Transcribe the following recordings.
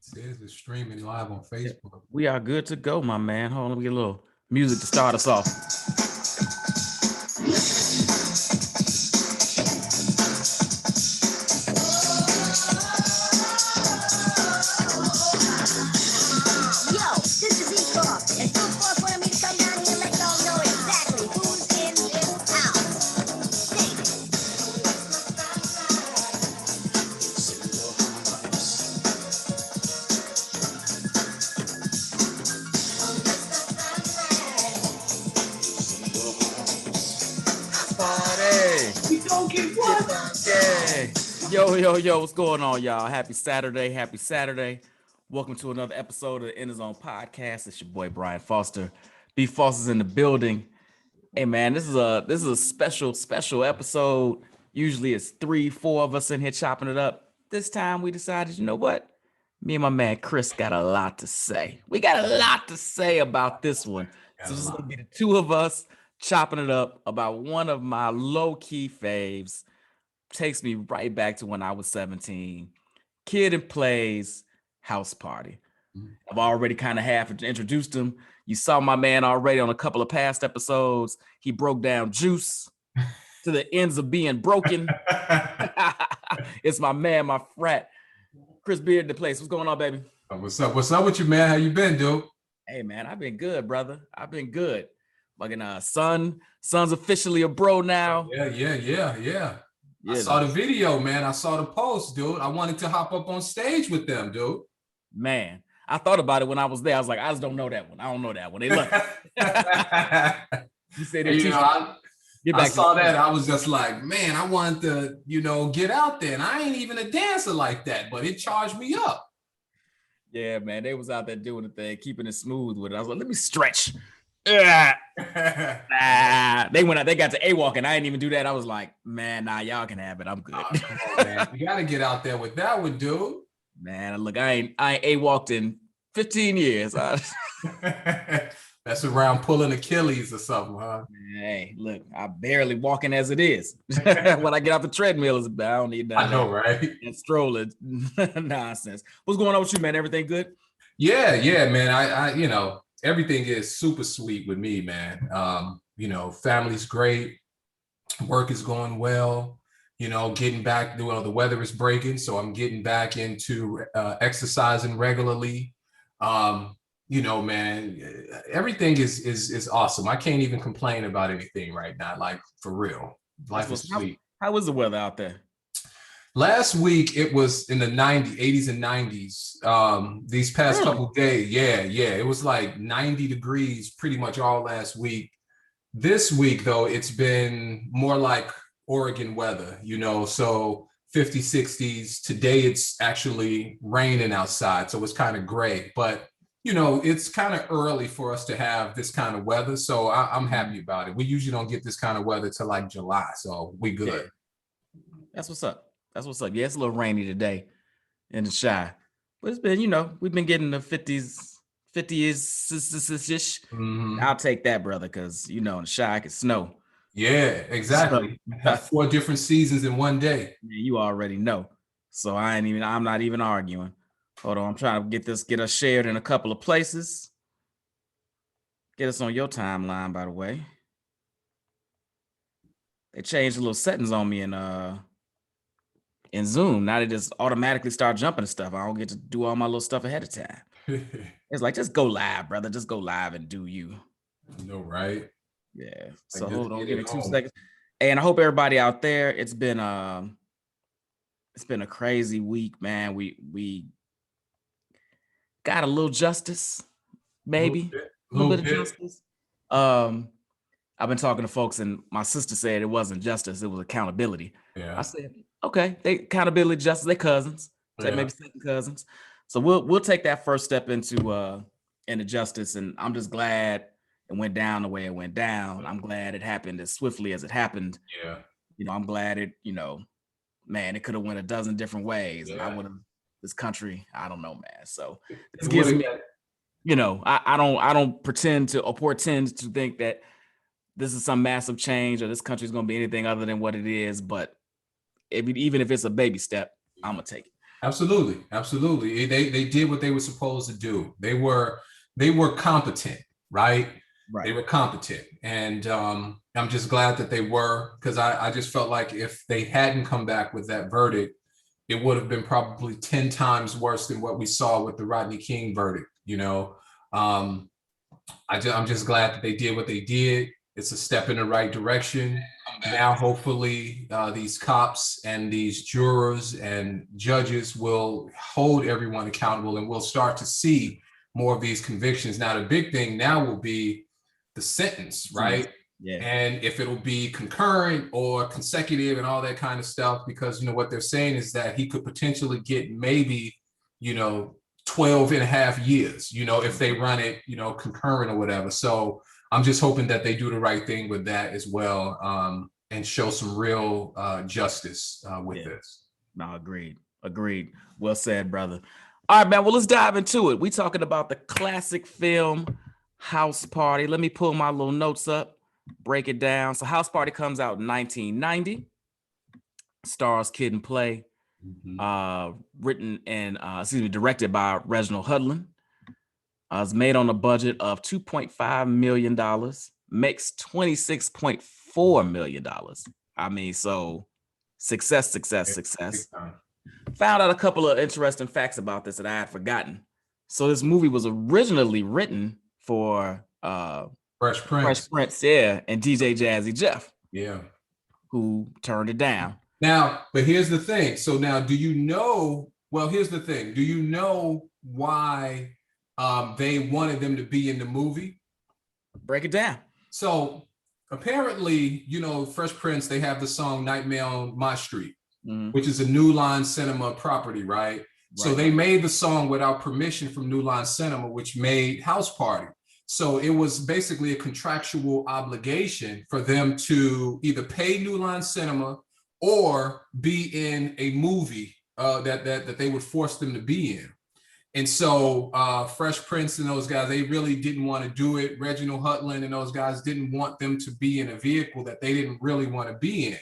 It says it's streaming live on Facebook. We are good to go, my man. Hold on, let me get a little music to start us off. Yo, what's going on, y'all? Happy Saturday. Welcome to another episode of the In the Zone podcast. It's your boy, Brian Foster. B. Foster's in the building. Hey, man, this is a special episode. Usually it's 3-4 of us in here chopping it up. This time we decided, you know what? Me and my man Chris got a lot to say. We got a lot to say about this one. So this is going to be the two of us chopping it up about one of my low-key faves. Takes me right back to when I was 17. Kid and Play's House Party. I've already kind of half introduced him. You saw my man already on a couple of past episodes. He broke down Juice to the ends of being broken. It's my man, my frat, Chris Beard, the place. What's going on, baby? What's up? What's up with you, man? How you been, dude? Hey, man, I've been good, brother. I've been good. Fucking son's officially a bro now. Yeah. I saw the video, man. I saw the post, dude. I wanted to hop up on stage with them, dude. Man, I thought about it when I was there. I was like, I just don't know that one. I don't know that one. They look. You said I saw that. I was just like, man, I wanted to, get out there. And I ain't even a dancer like that, but it charged me up. Yeah, man. They was out there doing the thing, keeping it smooth with it. I was like, let me stretch. They went out, they got to A-walk, and I didn't even do that. I was like, man, nah, y'all can have it. I'm good. Come on, man. You gotta get out there with that one, dude. Man, look, I ain't A-walked in 15 years. That's around pulling Achilles or something, huh? Hey, look, I'm barely walking as it is. When I get off the treadmill, I don't need that. I know, right? And strolling nonsense. What's going on with you, man? Everything good? Yeah, man. I everything is super sweet with me, man. Family's great. Work is going well. Getting back, the weather is breaking, so I'm getting back into exercising regularly. Man, everything is awesome. I can't even complain about anything right now. Like, for real, life is sweet. How was the weather out there? Last week, it was in the 80s and 90s. These past couple of days, yeah. It was like 90 degrees pretty much all last week. This week, though, it's been more like Oregon weather, so 50s, 60s. Today, it's actually raining outside, so it's kind of gray. But, it's kind of early for us to have this kind of weather, so I'm happy about it. We usually don't get this kind of weather till like July, so we good. Yeah. That's what's up. Yeah, it's a little rainy today in the Chi, but it's been, we've been getting the 50s ish. I'll take that, brother, because in the Chi it can snow. Yeah, exactly. Have 4 different seasons in one day. You already know. So I'm not even arguing. Hold on, I'm trying to get us shared in a couple of places. Get us on your timeline, by the way. They changed the little settings on me in Zoom. Now they just automatically start jumping and stuff. I don't get to do all my little stuff ahead of time. It's like, just go live, brother. Just go live and do you. Right? Yeah. So hold on, give me 2 seconds. And I hope everybody out there, it's been a crazy week, man. We got a little justice, maybe. A little bit of justice. I've been talking to folks, and my sister said it wasn't justice, it was accountability. Yeah. I said, okay, they accountability, justice, they cousins. Maybe second cousins. So we'll take that first step into justice, and I'm just glad it went down the way it went down. I'm glad it happened as swiftly as it happened. Yeah. I'm glad it, man, it could have went a dozen different ways. Yeah. And I would have, this country, I don't know, man. So this gives me, I don't pretend to think that this is some massive change or this country is going to be anything other than what it is. But even if it's a baby step, I'm going to take it. Absolutely, absolutely. They did what they were supposed to do. They were competent, right? Right. They were competent, and I'm just glad that they were, because I just felt like if they hadn't come back with that verdict, it would have been probably 10 times worse than what we saw with the Rodney King verdict. Um, I'm just glad that they did what they did. It's a step in the right direction. Now, hopefully, these cops and these jurors and judges will hold everyone accountable, and we'll start to see more of these convictions. Now, the big thing now will be the sentence, right? Yeah. And if it'll be concurrent or consecutive and all that kind of stuff, because what they're saying is that he could potentially get maybe, 12 and a half years, if they run it, concurrent or whatever. So I'm just hoping that they do the right thing with that as well, and show some real justice with this. No, agreed. Well said, brother. All right, man. Well, let's dive into it. We talking about the classic film House Party. Let me pull my little notes up, break it down. So House Party comes out in 1990, stars Kid and Play, written and directed by Reginald Hudlin. It's made on a budget of $2.5 million, makes $26.4 million. I mean, so success. Found out a couple of interesting facts about this that I had forgotten. So this movie was originally written for Fresh Prince, and DJ Jazzy Jeff, who turned it down. Now, but here's the thing. So now, do you know? Well, here's the thing. Do you know why they wanted them to be in the movie? Break it down. So apparently, Fresh Prince, they have the song "Nightmare on My Street," which is a New Line Cinema property, right? So they made the song without permission from New Line Cinema, which made House Party. So it was basically a contractual obligation for them to either pay New Line Cinema or be in a movie that they would force them to be in. And so Fresh Prince and those guys, they really didn't want to do it. Reginald Hudlin and those guys didn't want them to be in a vehicle that they didn't really want to be in.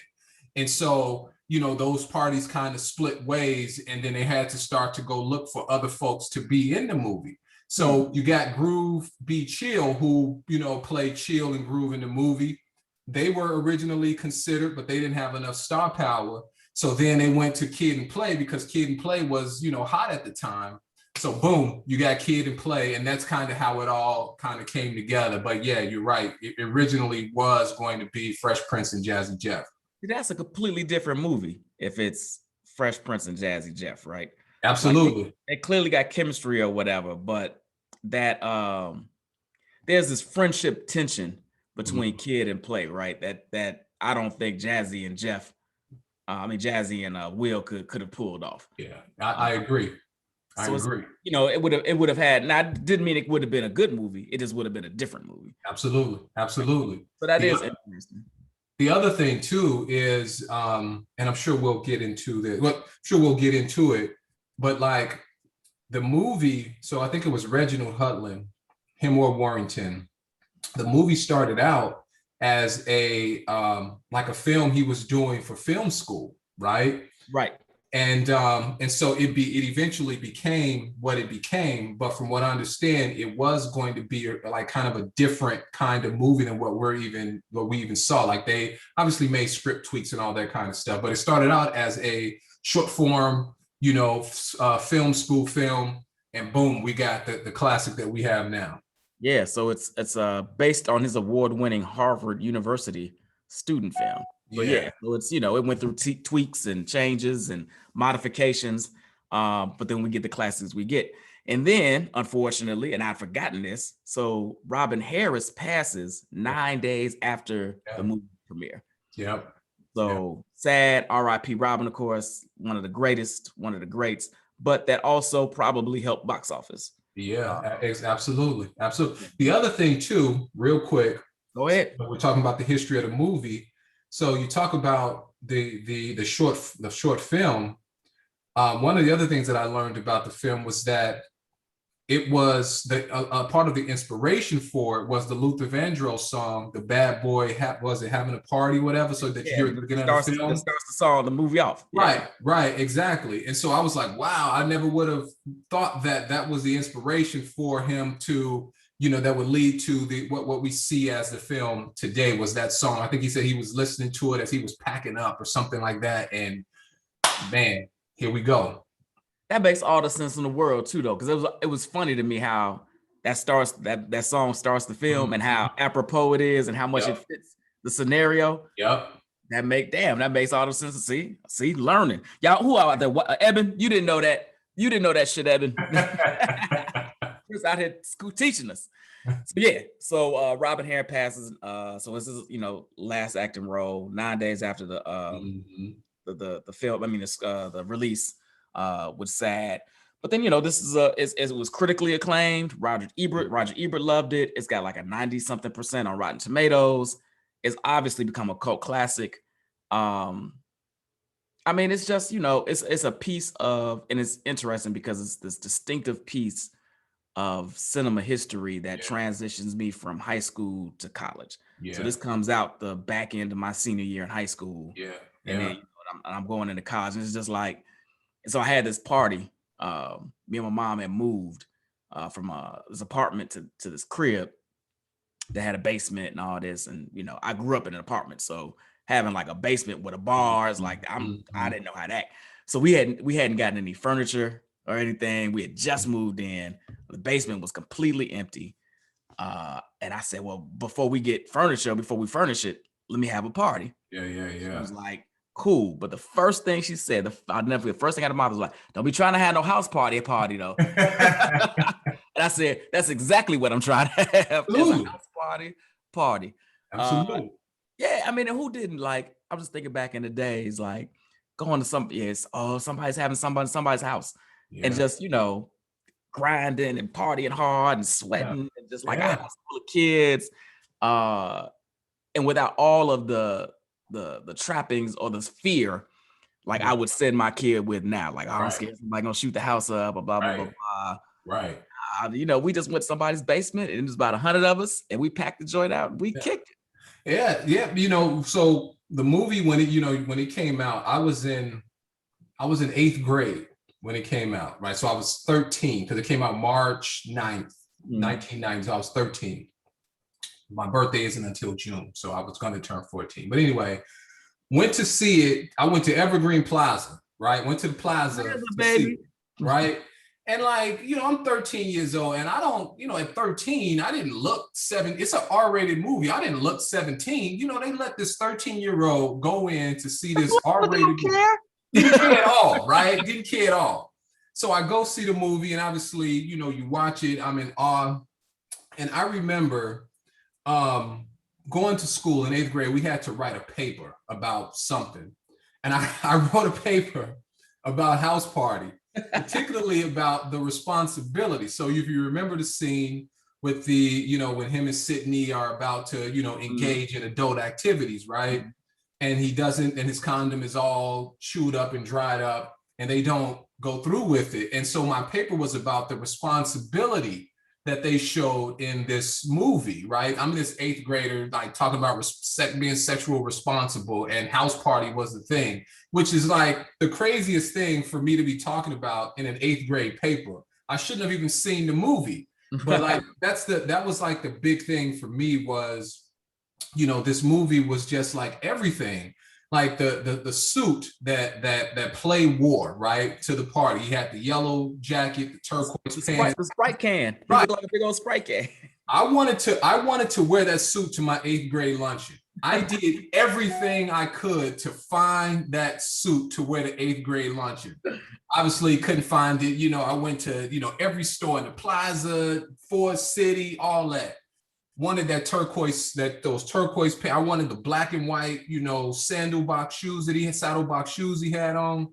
And so, those parties kind of split ways, and then they had to start to go look for other folks to be in the movie. So you got Groove B. Chill, who, played Chill and Groove in the movie. They were originally considered, but they didn't have enough star power. So then they went to Kid and Play, because Kid and Play was, hot at the time. So boom, you got Kid and Play, and that's kind of how it all kind of came together. But yeah, you're right. It originally was going to be Fresh Prince and Jazzy Jeff. That's a completely different movie if it's Fresh Prince and Jazzy Jeff, right? Absolutely. Like they clearly got chemistry or whatever, but that there's this friendship tension between Kid and Play, right? That I don't think Jazzy and Jeff, Jazzy and Will could have pulled off. Yeah, I agree. I agree. It would have had. Now, I didn't mean it would have been a good movie. It just would have been a different movie. Absolutely. So that is interesting. The other thing too is, and I'm sure we'll get into this. Well, we'll get into it. But like the movie, so I think it was Reginald Hudlin, him or Warrington. The movie started out as a film he was doing for film school, right? Right. And so it eventually became what it became. But from what I understand, it was going to be like kind of a different kind of movie than what we even saw. Like they obviously made script tweaks and all that kind of stuff, but it started out as a short form, film school film, and boom, we got the classic that we have now. Yeah, so it's based on his award-winning Harvard University student film. So so it's it went through tweaks and changes and modifications, but then we get the classics we get. And then, unfortunately, and I'd forgotten this, so Robin Harris passes 9 days after the movie premiere. Yep. So sad, R.I.P. Robin, of course, one of the greatest, one of the greats, but that also probably helped box office. Yeah, absolutely. The other thing too, real quick. Go ahead. We're talking about the history of the movie. So you talk about the short film. One of the other things that I learned about the film was that it was the part of the inspiration for it was the Luther Vandross song, "The Bad Boy was it having a party, whatever," so that you hear it at the beginning of the film. It starts the song, the movie off. Right, exactly. And so I was like, wow, I never would have thought that that was the inspiration for him to, that would lead to the what we see as the film today was that song. I think he said he was listening to it as he was packing up or something like that. And man, here we go. That makes all the sense in the world too, though, because it was funny to me how that song starts the film and how apropos it is and how much it fits the scenario. Yep. That makes all the sense. See, learning. Y'all, who out there? Eben, you didn't know that. You didn't know that shit, Eben. He was out here school teaching us. So Robin Hare passes. So this is last acting role 9 days after the film. I mean, the release was sad. But then this is it was critically acclaimed. Roger Ebert loved it. It's got like a 90-something% on Rotten Tomatoes. It's obviously become a cult classic. I mean, it's just it's a piece of, and it's interesting because it's this distinctive piece of cinema history that transitions me from high school to college. So this comes out the back end of my senior year in high school. And then I'm going into college, and it's just like, so I had this party. Me and my mom had moved from this apartment to this crib that had a basement and all this. And, I grew up in an apartment. So having like a basement with a bar is like, I didn't know how to act. So we hadn't gotten any furniture or anything. We had just moved in. The basement was completely empty. And I said, well, before we furnish it, let me have a party. Yeah. So I was like, cool. But the first thing she said, the first thing out of my mouth was like, don't be trying to have no house party though. And I said, that's exactly what I'm trying to have. A house party. Absolutely. I mean, and who didn't like, I'm just thinking back in the days, like going to somebody's having somebody's house and just, grinding and partying hard and sweating and just like a house full of kids. And without all of the trappings or the fear, like I would send my kid with now, like, I'm scared somebody gonna shoot the house up, or blah, blah, blah, blah. Right. We just went to somebody's basement and it was about 100 of us and we packed the joint out and we kicked it. Yeah. So the movie, when it came out, I was in 8th grade when it came out, right? So I was 13 because it came out March 9th, 1990. So I was 13. My birthday isn't until June, so I was going to turn 14. But anyway, went to see it. I went to Evergreen Plaza, right? Went to the plaza to see it, right? And like, I'm 13 years old and I don't, at 13, I didn't look 7. It's an R-rated movie. I didn't look 17. They let this 13-year-old go in to see this R-rated movie. Didn't care at all, right? Didn't care at all. So I go see the movie and obviously, you watch it. I'm in awe. And I remember going to school in 8th grade, we had to write a paper about something. And I wrote a paper about House Party, particularly about the responsibility. So if you remember the scene with the, when him and Sydney are about to, engage in adult activities, right? And he doesn't, and his condom is all chewed up and dried up and they don't go through with it. And so my paper was about the responsibility that they showed in this movie, right? I'm this 8th grader, like talking about being sexual responsible, and House Party was the thing, which is like the craziest thing for me to be talking about in an 8th grade paper. I shouldn't have even seen the movie, but like that was like the big thing for me was, this movie was just like everything. Like the suit that Play wore, right, to the party. He had the yellow jacket, the turquoise pants, the Sprite can, right, like a big old Sprite can. I wanted to wear that suit to my 8th grade luncheon. I did everything I could to find that suit to wear the 8th grade luncheon. Obviously, couldn't find it. I went to every store in the plaza, Ford City, all that. Wanted those turquoise pants. I wanted the black and white, saddle box shoes he had on,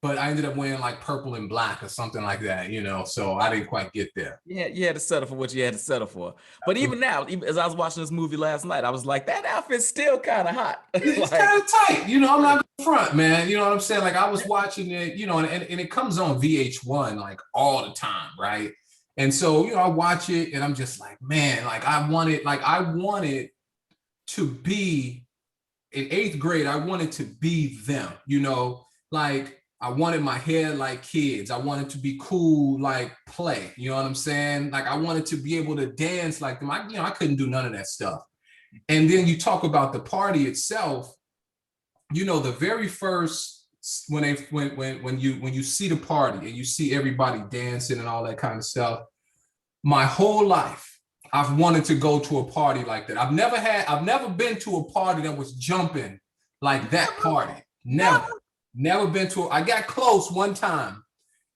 but I ended up wearing like purple and black or something like that, so I didn't quite get there. Yeah, you had to settle for what you had to settle for. But even now, as I was watching this movie last night, I was like, that outfit's still kind of hot. It's kind of tight, I'm not gonna front, man. You know what I'm saying? Like I was watching it, and it comes on VH1 like all the time, right? And so, you know, I watch it and I'm just like, man, I wanted to be in eighth grade. I wanted to be them, you know, like I wanted my hair like kids. I wanted to be cool, like Play, you know what I'm saying? Like I wanted to be able to dance like them. I couldn't do none of that stuff. And then you talk about the party itself, you know, the very first when you see the party and you see everybody dancing and all that kind of stuff, my whole life I've wanted to go to a party like that. I've never been to a party that was jumping like that party. Never been to I got close one time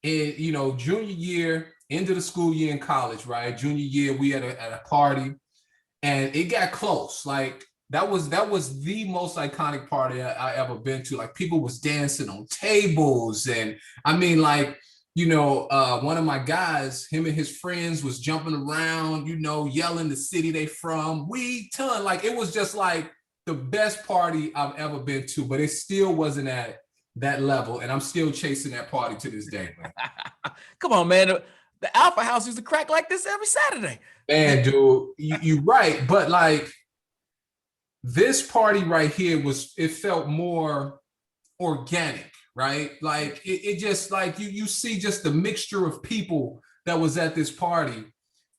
in, you know, junior year, end of the school year in college, right? Junior year, we at a party and it got close. Like that was the most iconic party I ever been to. Like people was dancing on tables, and I mean, like, you know, one of my guys, him and his friends was jumping around, you know, yelling the city they from. Like it was just like the best party I've ever been to, but it still wasn't at that level, and I'm still chasing that party to this day, man. Come on, man. The Alpha House used to crack like this every Saturday. Man, dude, you're right. But like this party right here it felt more organic, right? Like it just like you see just the mixture of people that was at this party.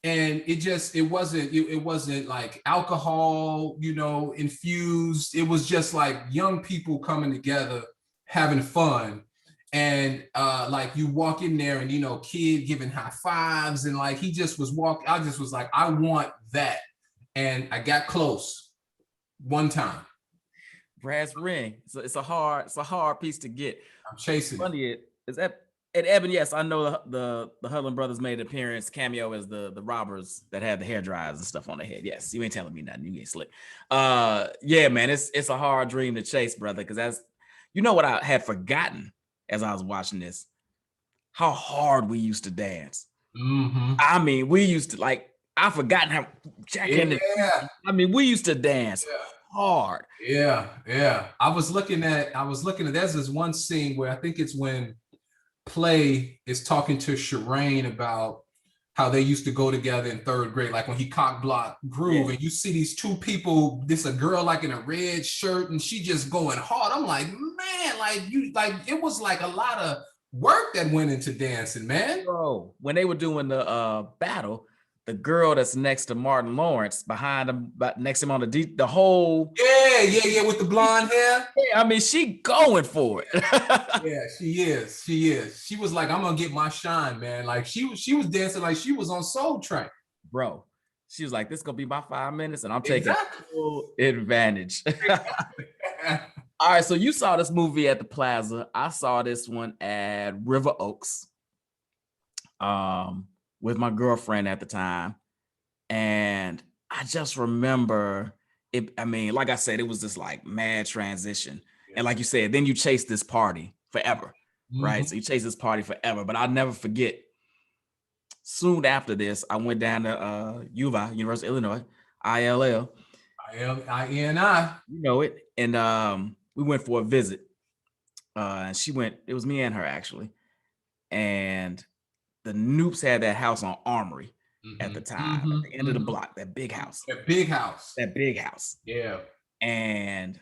And it wasn't like alcohol, you know, infused. It was just like young people coming together, having fun. And like you walk in there and, you know, kid giving high fives, and like he just was I just was like, I want that. And I got close one time. Brass ring. So it's a hard piece to get. I'm chasing Funny is that. And Evan, yes, I know the Hudlin brothers made an appearance, cameo as the robbers that had the hair dryers and stuff on their head. Yes, you ain't telling me nothing. You ain't slick. Yeah, man, it's a hard dream to chase, brother. Because as you know, what I had forgotten as I was watching this, how hard we used to dance. Mm-hmm. I mean, we used to like. I've forgotten how Jack and I mean, we used to dance hard. Yeah. I was looking at. There's this one scene where I think it's when Play is talking to Shireen about how they used to go together in third grade, like when he cock block Groove, and you see these two people, a girl like in a red shirt, and she just going hard. I'm like, man, it was like a lot of work that went into dancing, man. Bro, when they were doing the battle, the girl that's next to Martin Lawrence behind him, next to him on the whole. Yeah, with the blonde hair. Yeah, I mean, she going for it. Yeah, she is. She was like, I'm gonna get my shine, man. Like she was dancing like she was on Soul Train. Bro, she was like, this is gonna be my 5 minutes, and I'm taking full advantage. All right, so you saw this movie at the Plaza. I saw this one at River Oaks. With my girlfriend at the time. And I just remember it. I mean, like I said, it was this like mad transition. Yeah. And like you said, then you chase this party forever, right? So you chase this party forever. But I'll never forget, soon after this, I went down to UVA, University of Illinois, ILL. INI. You know it. And we went for a visit. And she went, it was me and her actually. And the Noops had that house on Armory at the time, at the end of the block, that big house. That big house. Yeah. And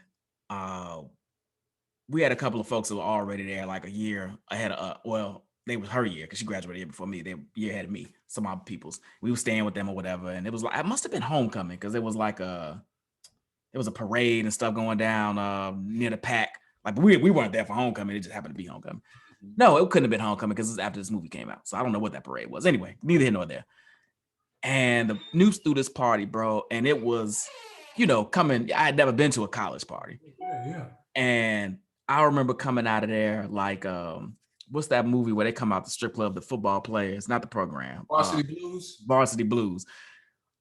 we had a couple of folks that were already there like a year ahead of they was her year because she graduated a year before me. They were a year ahead of me, some other people's. We were staying with them or whatever. And it was like, it must have been homecoming because it was like it was a parade and stuff going down near the pack. Like we weren't there for homecoming. It just happened to be homecoming. No, it couldn't have been homecoming because it was after this movie came out. So I don't know what that parade was. Anyway, neither here nor there. And the Noops threw this party, bro. And it was, you know, I had never been to a college party. Yeah. And I remember coming out of there like, what's that movie where they come out the strip club, the football players, not the program. Varsity Blues.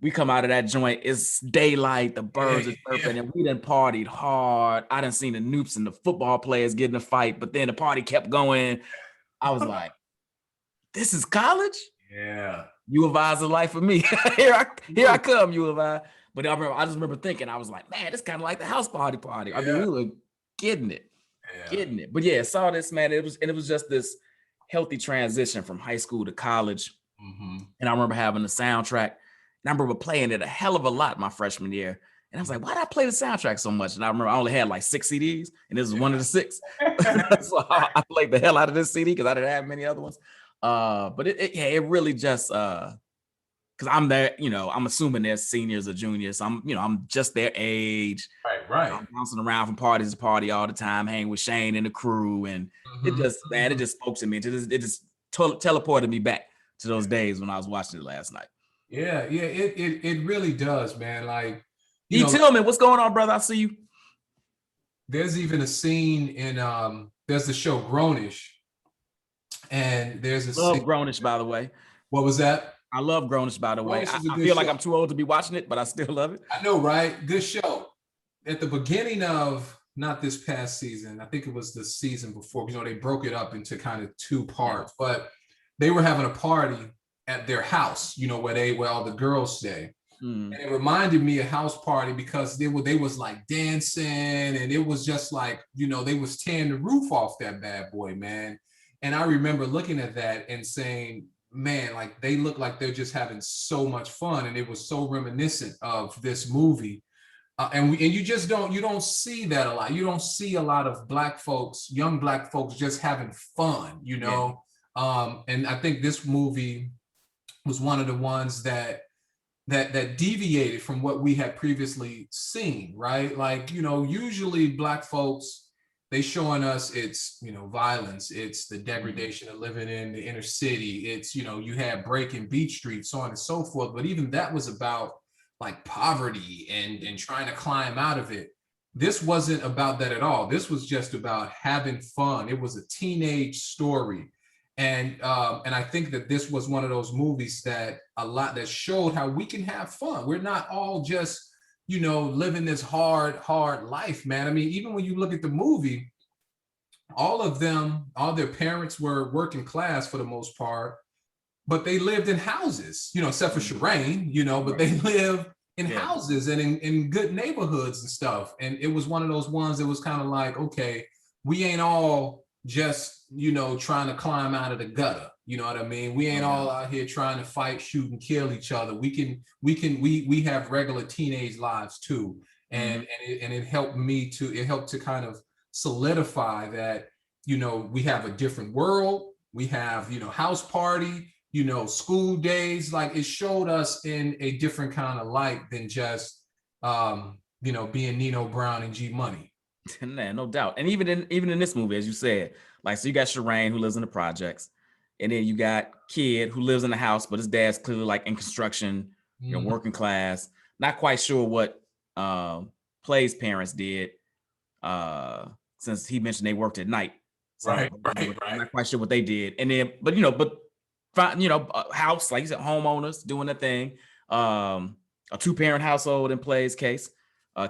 We come out of that joint, it's daylight, the birds are chirping, and we done partied hard. I done seen the Noops and the football players get in a fight, but then the party kept going. I was like, this is college? Yeah. U of I's the life for me. Here I come, U of I. But I just remember thinking, I was like, man, it's kind of like the house party. I mean, we were getting it. But yeah, saw this, man. It was just this healthy transition from high school to college. And I remember having the soundtrack, and I remember playing it a hell of a lot my freshman year. And I was like, why did I play the soundtrack so much? And I remember I only had like 6 CDs, and this was one of the 6. So I played the hell out of this CD because I didn't have many other ones. But it really just because I'm there, I'm assuming they're seniors or juniors. So I'm just their age. Right. I'm bouncing around from party to party all the time, hanging with Shane and the crew, and it just spoke to me. It just teleported me back to those days when I was watching it last night. Yeah, it really does, man. Like, Tillman, what's going on, brother? I see you. There's even a scene in there's the show Grownish, and there's a love Grownish, by the way. What was that? I love Grownish, by the way. I feel like I'm too old to be watching it, but I still love it. I know, right? Good show. At the beginning of not this past season, I think it was the season before, they broke it up into kind of 2 parts, but they were having a party at their house, where all the girls stay. And it reminded me of house party because they was like dancing, and it was just like, they was tearing the roof off that bad boy, man. And I remember looking at that and saying, man, like they look like they're just having so much fun. And it was so reminiscent of this movie. And you don't see that a lot. You don't see a lot of young black folks just having fun, Yeah. And I think this movie was one of the ones that deviated from what we had previously seen, right? Like, usually black folks, they showing us it's, violence, it's the degradation of living in the inner city, it's, you have breaking Beach Street, so on and so forth. But even that was about like poverty and trying to climb out of it. This wasn't about that at all. This was just about having fun. It was a teenage story. And I think that this was one of those movies that showed how we can have fun. We're not all just, living this hard life, man. I mean, even when you look at the movie, all their parents were working class for the most part, but they lived in houses, except for Shireen, but they live in houses and in good neighborhoods and stuff. And it was one of those ones that was kind of like, okay, we ain't all just, trying to climb out of the gutter. You know what I mean? We ain't all out here trying to fight, shoot, and kill each other. We have regular teenage lives too. And it helped to kind of solidify that, we have a different world. We have, house party, school days. Like, it showed us in a different kind of light than just, being Nino Brown and G Money. Man, no doubt. And even in this movie, as you said, like, so you got Shireen, who lives in the projects, and then you got Kid, who lives in the house, but his dad's clearly like in construction, working class. Not quite sure what Play's parents did, since he mentioned they worked at night. So Right. I'm not quite sure what they did. And then, but house, like you said, homeowners doing their thing. A 2-parent household in Play's case.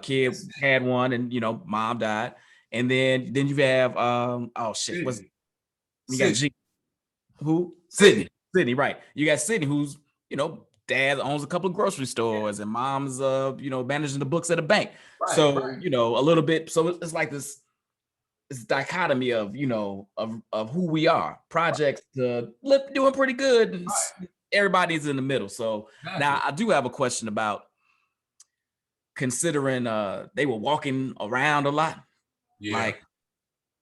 Kid had one, and mom died. And then you have got G. Who? Sydney, right. You got Sydney, who's, dad owns a couple of grocery stores, and mom's managing the books at a bank. Right, so a little bit. So it's like this dichotomy of of who we are. Projects to doing pretty good, and everybody's in the middle. So now I do have a question about, considering they were walking around a lot. Like,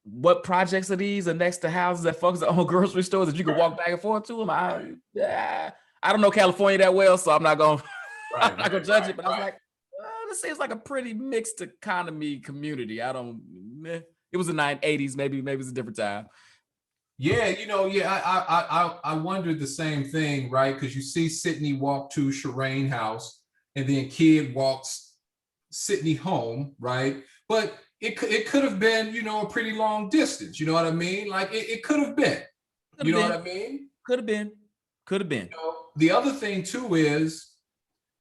what projects are these? Are next to houses that folks that own grocery stores that you can walk back and forth to them? I don't know California that well, so I'm not gonna judge it. But I was like, this seems like a pretty mixed economy community. It was the 80s, maybe it's a different time. Yeah, I wondered the same thing, right? Because you see Sydney walk to Shireen house, and then Kid walks Sydney home, right? But it could have been, a pretty long distance. You know what I mean? Like, it could have been. Know what I mean? Could have been. The other thing too is,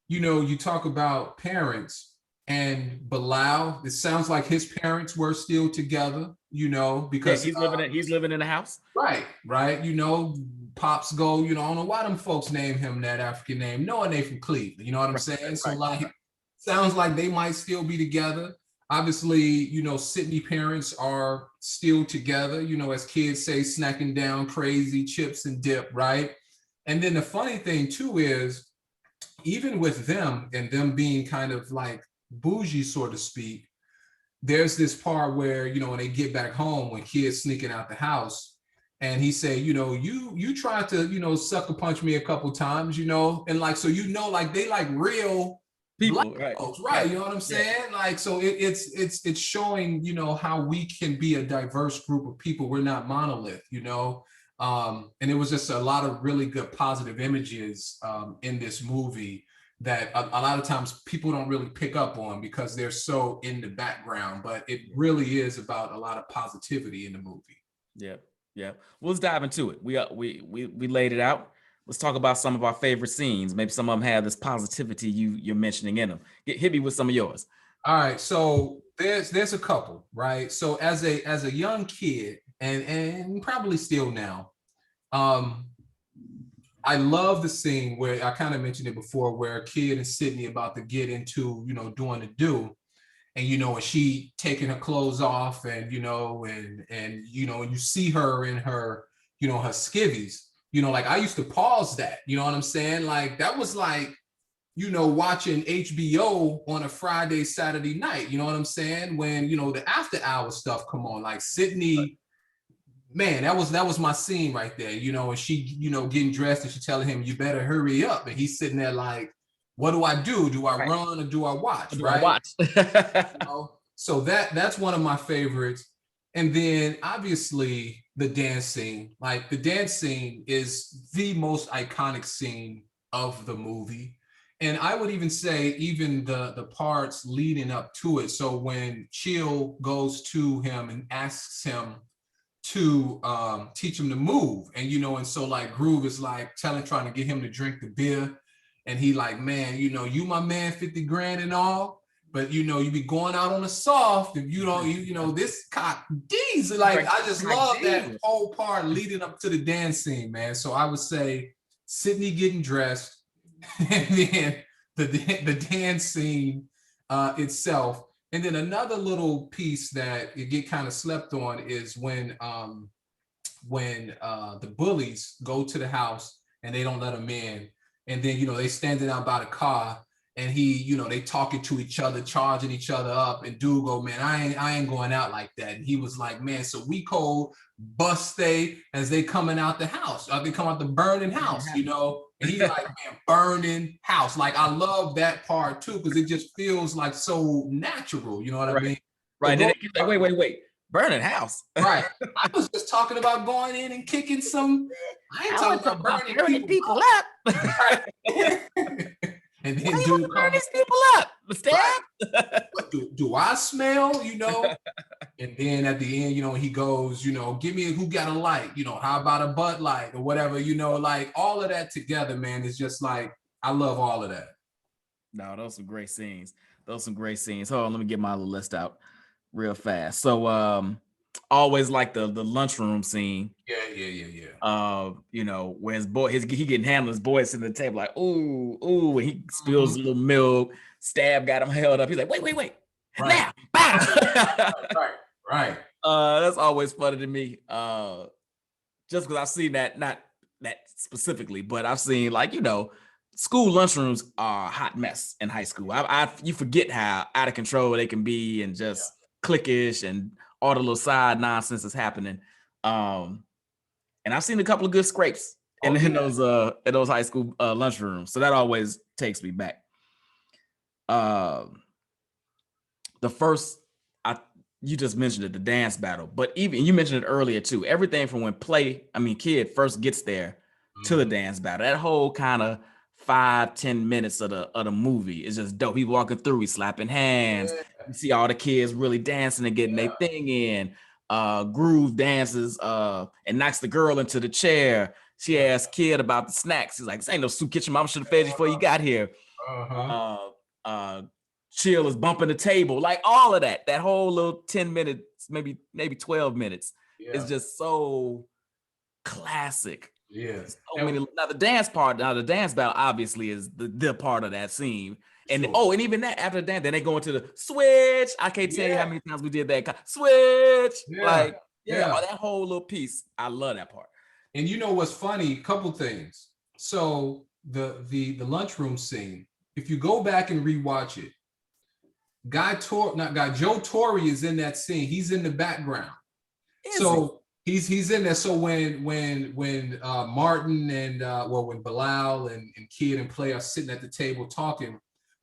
you talk about parents, and Bilal, it sounds like his parents were still together, because he's living in the house. Right. Pops go, I don't know why them folks name him that African name, knowing they from Cleveland. You know what I'm saying? So sounds like they might still be together. Obviously, Sydney parents are still together, as kids say, snacking down crazy chips and dip, right? And then the funny thing too is, even with them and them being kind of like bougie, so to speak, there's this part where, when they get back home, when Kid's sneaking out the house, and he say, you tried to, sucker punch me a couple times, and like, so, like they like real people, black right? folks, right? You know what I'm saying? Yeah. Like, so it's showing, how we can be a diverse group of people. We're not monolith, and it was just a lot of really good positive images in this movie that a lot of times people don't really pick up on because they're so in the background, but it really is about a lot of positivity in the movie. Yeah. Well, let's dive into it. We laid it out. Let's talk about some of our favorite scenes. Maybe some of them have this positivity you're mentioning in them. Hit me with some of yours. All right, so there's a couple, right? So as a young kid, and probably still now, I love the scene where I kind of mentioned it before, where Kid and Sydney about to get into, doing the do, and and she taking her clothes off, and and you see her in her, her skivvies, like I used to pause that, you know what I'm saying? Like that was like, watching HBO on a Friday, Saturday night, you know what I'm saying? When, the after hour stuff come on, like Sydney, man, that was my scene right there, and she, getting dressed, and she telling him, you better hurry up. And he's sitting there like, what do I do? Do I run or do I watch? Right. So that's one of my favorites. And then obviously the dance scene, like the dance scene is the most iconic scene of the movie. And I would even say even the parts leading up to it. So when Chill goes to him and asks him to teach him to move, and and so like Groove is like trying to get him to drink the beer, and he like, man, you my man, 50 grand and all, but you be going out on the soft if you don't, this cock D's. Like I just love that whole part leading up to the dance scene, man. So I would say Sydney getting dressed, and then the dance scene itself. And then another little piece that you get kind of slept on is when the bullies go to the house and they don't let them in, and then they standing out by the car, and he, they talking to each other, charging each other up, and dude go, man, I ain't going out like that. And he was like, man, so we cold bus stay as they coming out the house, they come out the burning house, and he's like, man, burning house. Like I love that part too, because it just feels like so natural, you know what I mean? Right. So wait. Burning house. Right. I was just talking about going in and kicking some. I ain't talking about burning people up. Right. And then dude burn these people up. Right. Do I smell? And then at the end, he goes, give me who got a light, how about a Bud Light or whatever, like all of that together, man, is just like, I love all of that. No, those are some great scenes. Hold on, let me get my little list out real fast. So always like the lunchroom scene. Yeah. Where his boy, he getting handled, his boy sitting at the table like, ooh, and he spills a little milk. Stab got him held up. He's like, wait. Right. Now. Right. That's always funny to me. Just because I've seen that, not that specifically, but I've seen school lunchrooms are a hot mess in high school. You forget how out of control they can be and just cliquish and all the little side nonsense is happening. And I've seen a couple of good scrapes in those high school lunchrooms. So that always takes me back. The first, you just mentioned it, the dance battle, but even you mentioned it earlier too. Everything from when Kid first gets there to the dance battle, that whole kind of 5-10 minutes of the movie is just dope. He walking through, he's slapping hands. You see all the kids really dancing and getting their thing in. Groove dances and knocks the girl into the chair. She asks Kid about the snacks. He's like, this ain't no soup kitchen. Mama should have fed you before you got here. Chill is bumping the table, like all of that. That whole little 10 minutes, maybe 12 minutes is just so classic. Yeah. Now the dance battle obviously is the part of that scene. And and even that after the dance, then they go into the switch. I can't tell you how many times we did that switch. That whole little piece. I love that part. And what's funny? Couple things. So the lunchroom scene, if you go back and rewatch it, Joe Torre is in that scene. He's in the background. So he's in there. So when Martin and when Bilal and Kid and Play are sitting at the table talking,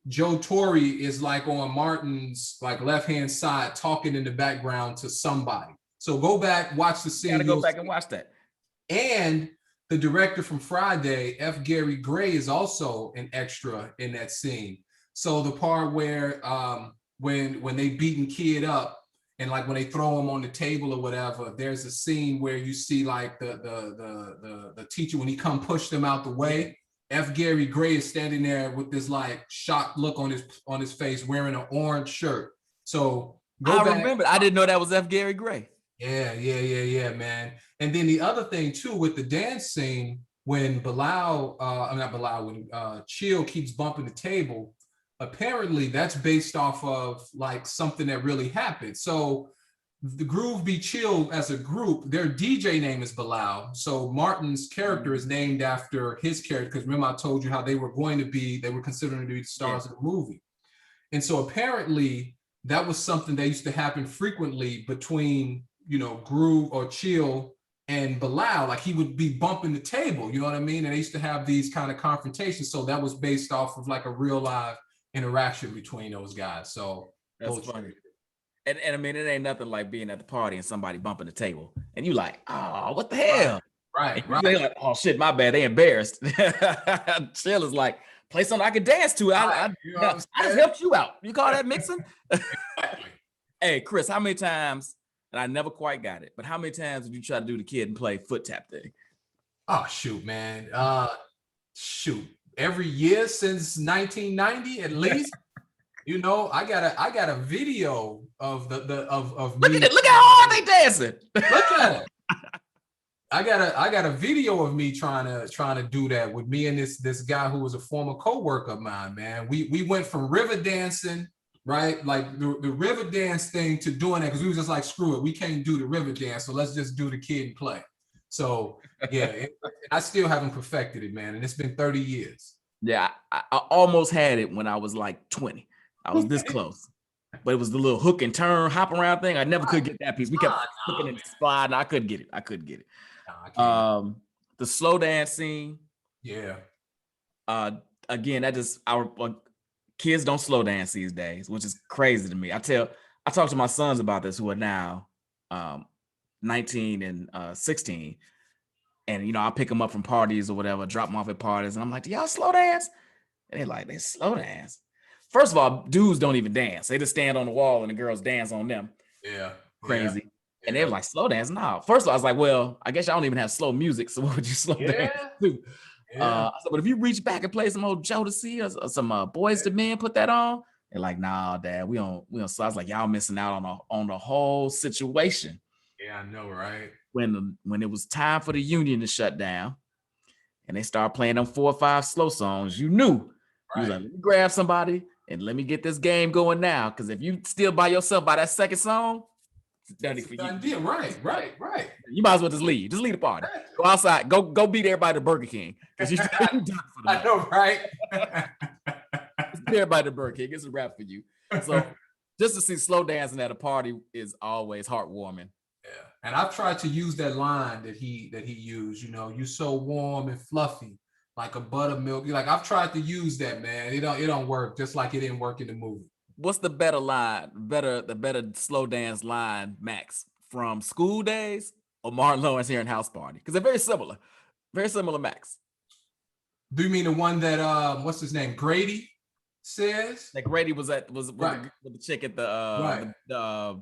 Joe Torre is like on Martin's like left hand side talking in the background to somebody. So go back, watch the scene. Gotta go back and watch that. And the director from Friday, F. Gary Gray, is also an extra in that scene. So the part where when they beating Kid up and like when they throw him on the table or whatever, there's a scene where you see like the teacher when he come push them out the way. F. Gary Gray is standing there with this like shocked look on his face, wearing an orange shirt. So I remember. I didn't know that was F. Gary Gray. Yeah, man. And then the other thing too with the dance scene, when when Chill keeps bumping the table, apparently that's based off of like something that really happened. So the Groove Be Chill as a group, their DJ name is Bilal. So Martin's character is named after his character, because remember I told you how they were considering to be the stars of the movie. And so apparently that was something that used to happen frequently between, Groove or Chill and Bilal. Like he would be bumping the table, you know what I mean? And they used to have these kind of confrontations. So that was based off of like a real live interaction between those guys. So that's funny. And I mean, it ain't nothing like being at the party and somebody bumping the table and you like, oh, what the hell? Right. They're like, oh shit, my bad. They embarrassed. Chill is like, play something I can dance to. I just helped you out. You call that mixing? Hey, Chris, how many times, and I never quite got it, but how many times did you try to do the Kid and Play foot tap thing? Oh, shoot, man. Every year since 1990, at least. I got a video of of me. Look how hard they dancing. Look at it. I got a video of me trying to do that with me and this guy who was a former co-worker of mine, man. We went from river dancing, right? Like the river dance thing to doing that, because we was just like, screw it, we can't do the river dance, so let's just do the Kid and Play. So yeah, I still haven't perfected it, man, and it's been 30 years. Yeah, I almost had it when I was like 20. I was this close, but it was the little hook and turn, hop around thing. I never could get that piece. We kept hooking and sliding. I couldn't get it. The slow dance scene. Yeah. Again, that just our kids don't slow dance these days, which is crazy to me. I talk to my sons about this, who are now 19 and 16, and I pick them up from parties or whatever, drop them off at parties, and I'm like, do y'all slow dance? And they're like, they slow dance. First of all, dudes don't even dance. They just stand on the wall and the girls dance on them. Yeah. Crazy. Yeah. And they were like, slow dance? No. First of all, I was like, well, I guess y'all don't even have slow music, so what would you slow dance to? Yeah. I said, but if you reach back and play some old Jodeci or some Boys to Men, put that on. They're like, nah, Dad, we don't. So I was like, y'all missing out on the whole situation. Yeah, I know, right? When it was time for the union to shut down and they started playing them 4 or 5 slow songs, you knew. Right. You was like, let me grab somebody and let me get this game going now. Because if you still by yourself by that second song, it's done for you. Right. You might as well just leave. Just leave the party. Go outside. Go beat everybody at Burger King. Because you're done for the I know, right? Just beat everybody at Burger King. It's a wrap for you. So just to see slow dancing at a party is always heartwarming. Yeah. And I've tried to use that line that he used, you so warm and fluffy, like a buttermilk. Like I've tried to use that, man. It don't work, just like it didn't work in the movie. What's the better line? The better slow dance line, Max, from School Days or Martin Lawrence here in House Party? Because they're very similar. Very similar, Max. Do you mean the one that what's his name? Grady says? That Grady was right. with the chick at the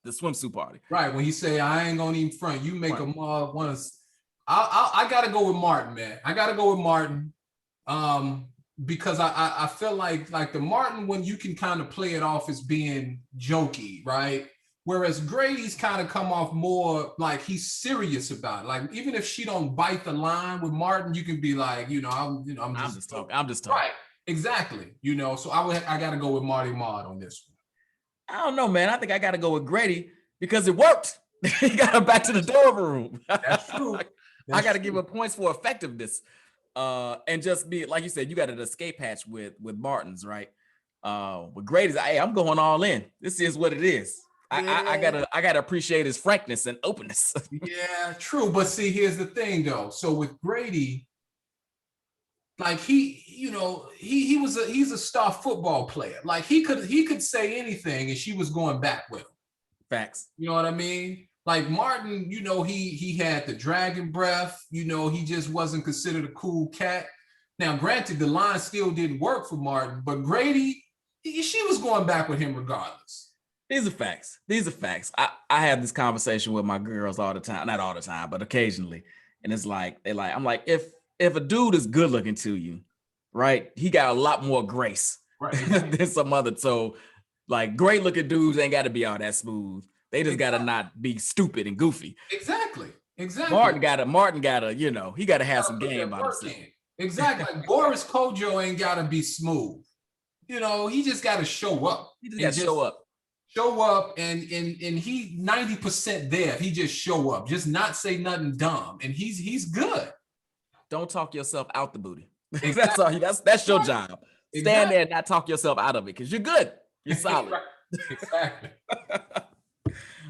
swimsuit party. Right. When he say, I ain't gonna even front, you make them want to. I gotta go with Martin, man. I gotta go with Martin. Because I feel like the Martin one, you can kind of play it off as being jokey, right? Whereas Grady's kind of come off more like he's serious about it. Like even if she don't bite the line with Martin, you can be like, I'm just talking. Right, exactly. So I gotta go with Marty Maude on this one. I don't know, man. I think I gotta go with Grady because it worked. He got him back to the dorm room. That's true. I gotta give him points for effectiveness. and just be like you said, you got an escape hatch with Martin's, right? With Grady's, hey, I'm going all in. This is what it is. I gotta appreciate his frankness and openness. Yeah, true. But see, here's the thing though. So with Grady, like he's a star football player. Like he could say anything and she was going back with him. Facts. You know what I mean? Like Martin, he had the dragon breath, he just wasn't considered a cool cat. Now, granted, the line still didn't work for Martin, but Grady, she was going back with him regardless. These are facts. I have this conversation with my girls all the time. Not all the time, but occasionally. And it's like, I'm like, if a dude is good looking to you, right, he got a lot more grace than some other. So like great looking dudes ain't got to be all that smooth. They just got to not be stupid and goofy. Exactly. Martin gotta, he got to have some game out of himself. Exactly. Like Boris Kojo ain't got to be smooth. He just got to show up. He just got to show up. Show up and he 90% there. He just show up, just not say nothing dumb, and he's good. Don't talk yourself out the booty. Exactly. That's your job. Stand there and not talk yourself out of it because you're good. You're solid. Exactly.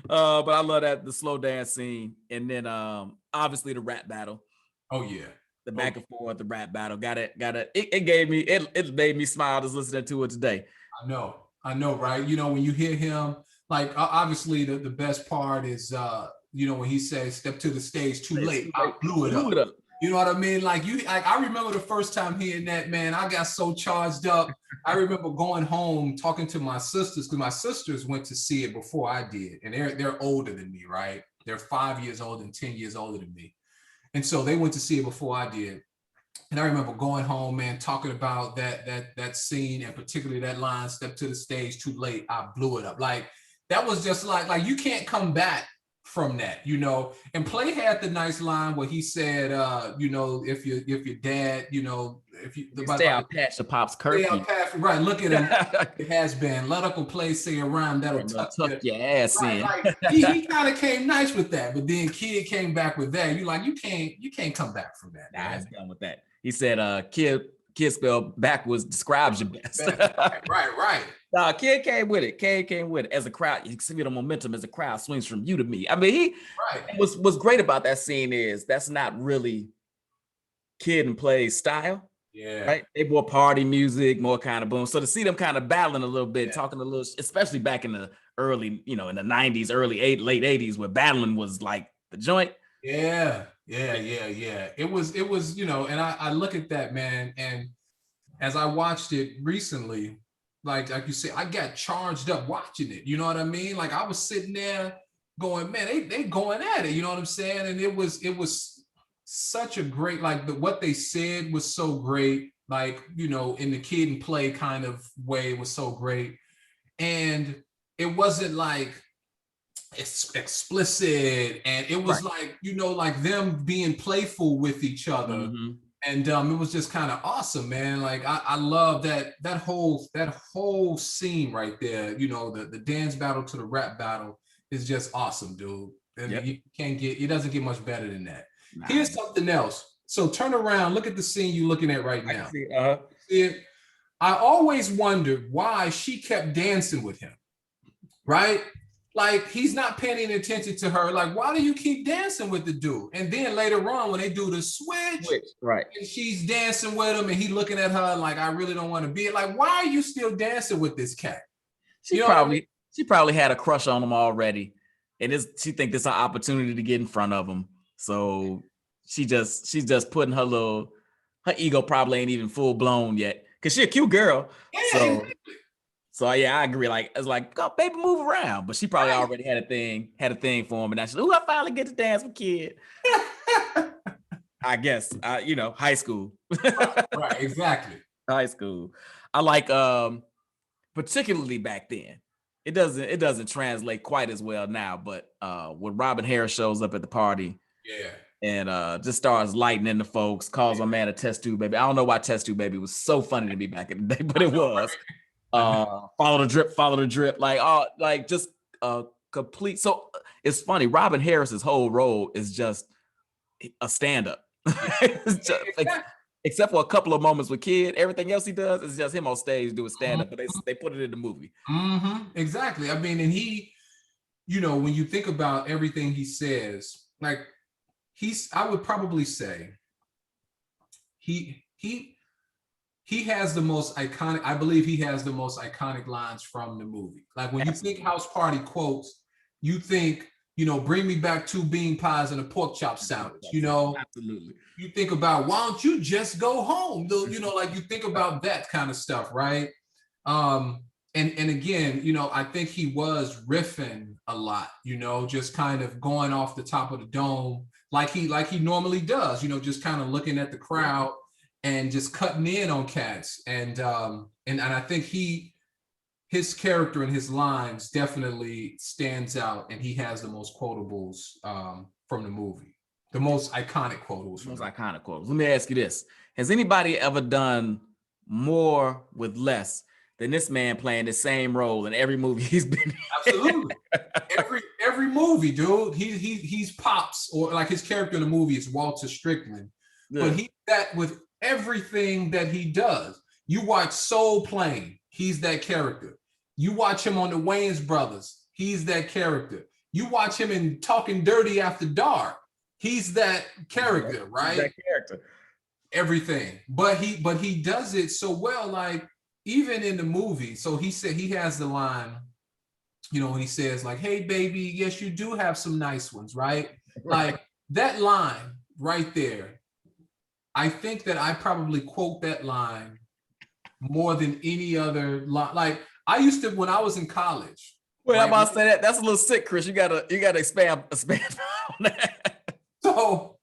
But I love that the slow dance scene, and then obviously the rap battle. Oh yeah. The back and forth, the rap battle. Got it. It made me smile just listening to it today. I know, right? When you hear him, like obviously the best part is when he says step to the stage too late. I blew it up. You know what I mean? Like I remember the first time hearing that, man, I got so charged up. I remember going home talking to my sisters, because my sisters went to see it before I did, and they're older than me, right? They're 5 years older and 10 years older than me. And so they went to see it before I did. And I remember going home, man, talking about that scene, and particularly that line, step to the stage too late, I blew it up. Like that was just like you can't come back from that, And Play had the nice line where he said, if your dad, if you stay out past your pop's curfew. Right, look at him. It has been. Let Uncle Play say a rhyme that'll tuck your ass in. Like, he kind of came nice with that, but then Kid came back with that. You like, you can't come back from that. Nah, he's done with that. He said, Kid spelled backwards describes you best. Right. Nah, Kid came with it. As a crowd, you see the momentum as a crowd swings from you to me. I mean, what's great about that scene is that's not really Kid and Play's style. Yeah. Right. They more party music, more kind of boom. So to see them kind of battling a little bit, talking a little, especially back in the early, in the 90s, late 80s, where battling was like the joint. Yeah. It was, and I look at that, man. And as I watched it recently, like you say, I got charged up watching it. You know what I mean? Like I was sitting there going, man, they going at it. You know what I'm saying? And it was such a great, like what they said was so great. Like, in the Kid and Play kind of way was so great. And it wasn't like it's explicit, and it was like, like them being playful with each other. Mm-hmm. And it was just kind of awesome, man. Like I love that whole scene right there. The dance battle to the rap battle is just awesome, dude. And it doesn't get much better than that. Nah. Here's something else. So turn around, look at the scene you're looking at right now. See it? I always wondered why she kept dancing with him, right? Like he's not paying any attention to her. Like, why do you keep dancing with the dude? And then later on, when they do the switch, right, and she's dancing with him, and he's looking at her like, I really don't want to be. Like, why are you still dancing with this cat? She probably had a crush on him already, and she think this is an opportunity to get in front of him. So she's just putting her ego probably ain't even full blown yet, because she a cute girl. Yeah, So yeah, I agree. Like it's like, go, baby, move around. But she probably already had a thing for him, and now she's, I finally get to dance with Kid. I guess, high school. Right, exactly. High school. I like, particularly back then. It doesn't translate quite as well now, but when Robin Harris shows up at the party, and just starts lightning the folks, calls my man a test tube baby. I don't know why test tube baby was so funny to me back in the day, but it was. Follow the drip, like just complete. So it's funny. Robin Harris's whole role is just a stand-up. except for a couple of moments with Kid. Everything else he does is just him on stage doing stand-up, but they put it in the movie. Exactly. I mean, and he, when you think about everything he says, like I would probably say he has the most iconic, I believe he has the most iconic lines from the movie. Like when you think House Party quotes, you think, bring me back 2 bean pies and a pork chop sandwich, Absolutely. You think about, why don't you just go home? Like you think about that kind of stuff, right? And again, I think he was riffing a lot, just kind of going off the top of the dome like he normally does, just kind of looking at the crowd and just cutting in on cats. And I think his character and his lines definitely stands out, and he has the most quotables from the movie, the most iconic quotables. Let me ask you this: has anybody ever done more with less than this man playing the same role in every movie he's been in? Absolutely. every movie, dude. He's Pops, or like his character in the movie is Walter Strickland. Yeah. But he's that with everything that he does. You watch Soul Plane, he's that character. You watch him on the Wayans Brothers, he's that character. You watch him in Talking Dirty After Dark, he's that character, right? That character. Everything. But he does it so well, like even in the movie. So he said, he has the line, when he says like, hey baby, yes, you do have some nice ones, right? Like that line right there. I think that I probably quote that line more than any other line. Like I used to, when I was in college. Wait, I'm about to say that. That's a little sick, Chris. You gotta expand on that. So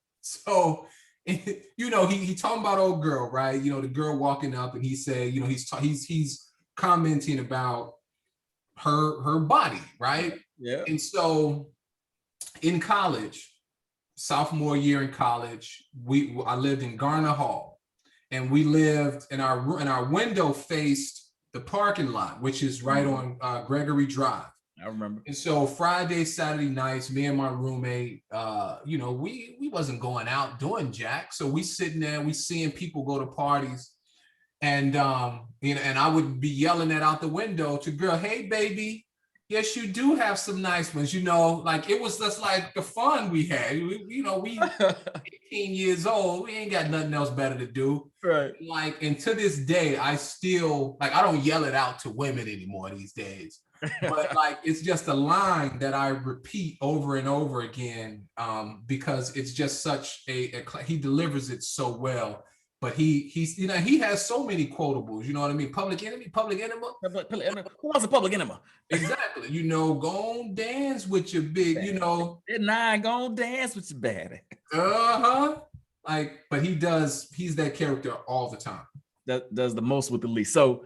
he talking about old girl, right? The girl walking up, and he said, he's commenting about her body, right? Yeah. And so in college, sophomore year in college, I lived in Garner Hall, and we lived in our window faced the parking lot, which is right on Gregory Drive. I remember. And so Friday, Saturday nights, me and my roommate, we wasn't going out doing jack. So we sitting there, we seeing people go to parties, and and I would be yelling that out the window to girl, hey baby, yes, you do have some nice ones, like it was just like the fun we had. We 18 years old, we ain't got nothing else better to do. Right. Like, and to this day, I still, like, I don't yell it out to women anymore these days. But like, it's just a line that I repeat over and over again, because it's just such he delivers it so well. But he has so many quotables, you know what I mean? Public Enemy. Who wants a Public Enemy? Exactly. Go on dance with your big, Nine, go on dance with your baddie. Like, but he's that character all the time. That does the most with the least. So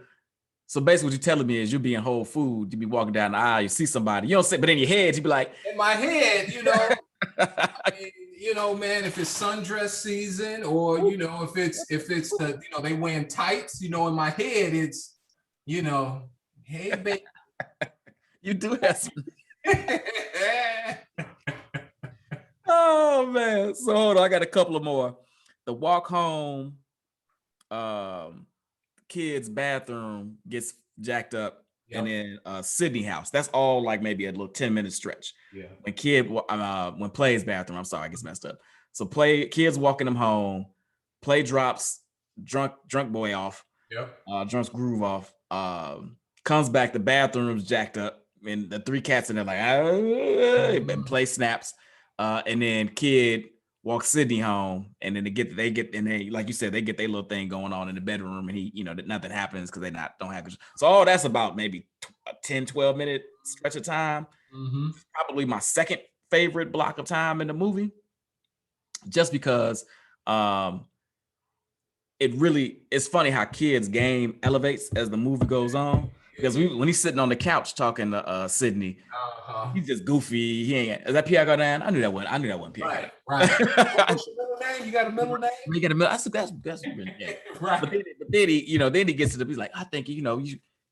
basically what you're telling me is you be in Whole Foods, you be walking down the aisle, you see somebody, you don't say, but in your head, you be like. In my head, I mean, man, if it's sundress season, or, if it's the, they wearing tights, in my head, it's, hey, baby. You do have some. Oh, man. So hold on, I got a couple of more. The walk home, kid's bathroom gets jacked up. Yep. And then Sydney house. That's all like maybe a little 10-minute stretch. Yeah. When Play's bathroom, I'm sorry, I gets messed up. So kids walking them home. Play drops drunk boy off. Yep. Drunk's groove off. Comes back, the bathroom's jacked up, and the 3 cats in there like, and Play snaps. And then kid walks Sydney home, and then they get like you said, they get their little thing going on in the bedroom, and he, nothing happens because they don't have. So all that's about maybe a 10-12 minute stretch of time. Mm-hmm. Probably my second favorite block of time in the movie, just because it's funny how kids' game elevates as the movie goes on. Because when he's sitting on the couch talking to Sydney, he's just goofy. He ain't. Is that Pierre Gardin? I knew that one. Pierre. Right. What's your middle name? You got a middle name? You got a middle. That's yeah. Right. But then he gets to he's like, I think if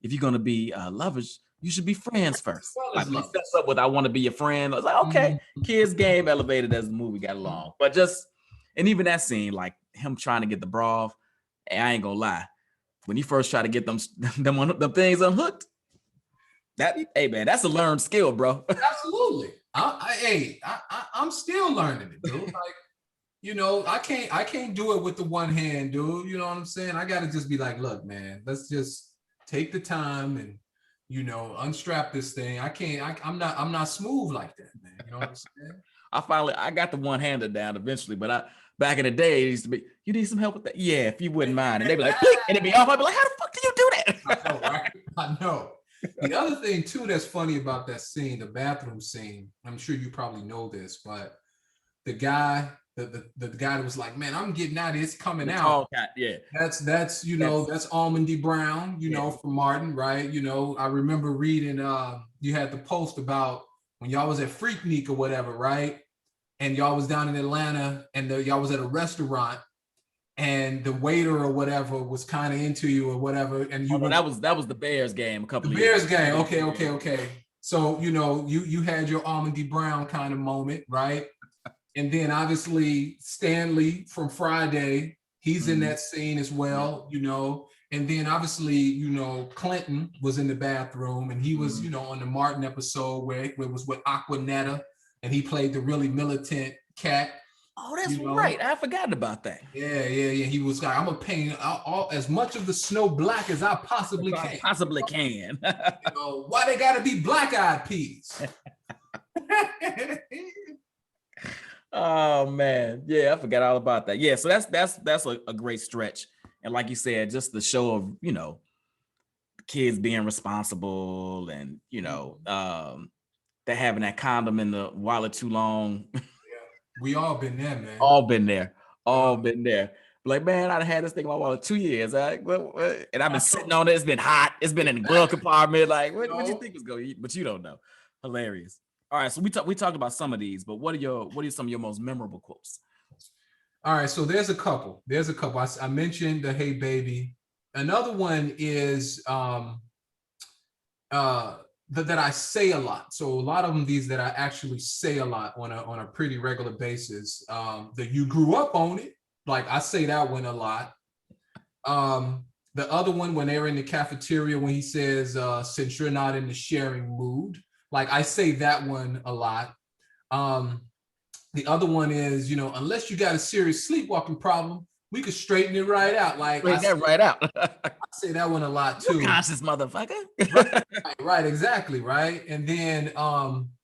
you're gonna be lovers, you should be friends first. Like he steps up with, I want to be your friend. I was like, okay. Kids' game elevated as the movie got along, but just And even that scene, like him trying to get the bra off, and I ain't gonna lie, when he first tried to get them things unhooked, hey man, that's a learned skill, bro. Absolutely. I'm still learning it, dude. Like, you know, I can't do it with the one hand, dude. You know what I'm saying? I gotta just be like, look, man, let's just take the time and, you know, unstrap this thing. I'm not smooth like that, man. You know what I'm saying? I got the one hander down eventually, but back in the day, it used to be, you need some help with that? Yeah, if you wouldn't mind. And they'd be like, Pick, and it'd be off. I'd be like, how the fuck do you do that? I know, right? I know. The other thing too that's funny about that scene, the bathroom scene, I'm sure you probably know this, but the guy, the guy that was like, man, I'm getting out of it's coming The out. tall cat, yeah. That's you know, that's Almondy Brown, you know, from Martin, right? You know, I remember reading you had the post about when y'all was at Freaknik or whatever, right? And y'all was down in Atlanta and y'all was at a restaurant and the waiter or whatever was kind of into you or whatever. And you that was the Bears game a couple of years. The Bears game. Okay. So, you know, you had your Almondy Brown kind of moment, right? And then obviously Stanley from Friday, he's in that scene as well, you know. And then obviously, you know, Clinton was in the bathroom and he was, you know, on the Martin episode where it was with Aquanetta and he played the really militant cat. Oh, that's right. I forgot about that. Yeah. He was like, I'm gonna paint all as much of the snow black as I possibly can. You know, why they gotta be black-eyed peas? Oh man, yeah, I forgot all about that. Yeah, so that's a great stretch, and like you said, just the show of, you know, kids being responsible, and you know, they're having that condom in the wallet too long. Yeah, we all been there, man. All been there. Like, man, I've had this thing in my wallet 2 years, right? And I've been sitting on it. It's been hot. It's been in the glove compartment. Like, what do you think it's going to eat? But you don't know. Hilarious. All right, so we talked about some of these, but what are some of your most memorable quotes? All right, so there's a couple. I mentioned the "Hey baby." Another one is that I say a lot. So a lot of them, these that I actually say a lot on a pretty regular basis. That you grew up on it. Like I say that one a lot. The other one when they're in the cafeteria when he says, "Since you're not in the sharing mood." Like I say that one a lot. The other one is, you know, unless you got a serious sleepwalking problem, we could straighten it right out. Like I say that one a lot too. You conscious motherfucker. right, exactly, right. And then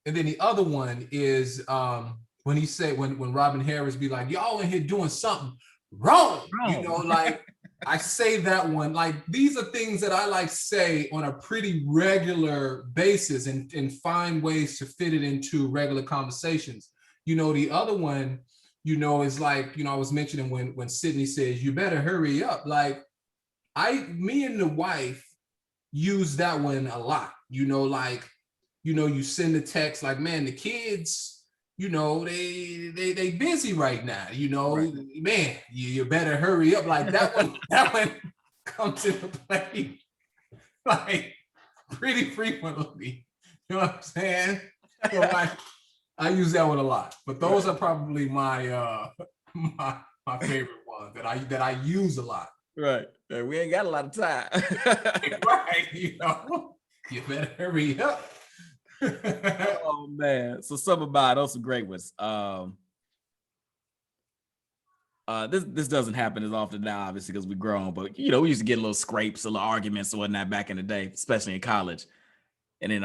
the other one is when he said when Robin Harris be like, y'all in here doing something wrong. You know, like I say that one. Like these are things that I like say on a pretty regular basis and find ways to fit it into regular conversations. You know, the other one, you know, is like, you know, I was mentioning when Sydney says, you better hurry up. Like me and the wife use that one a lot, you know, like, you know, you send a text like, man, the kids, you know, they busy right now, you know, man, you better hurry up. Like that one comes into play like pretty frequently. You know what I'm saying? So like, I use that one a lot, but those are probably my my favorite ones that I use a lot. Right. We ain't got a lot of time. Right. You know, you better hurry up. Oh man. So some about those are great ones. This doesn't happen as often now, obviously, because we've grown, but you know, we used to get little scrapes, little arguments or whatnot back in the day, especially in college. And then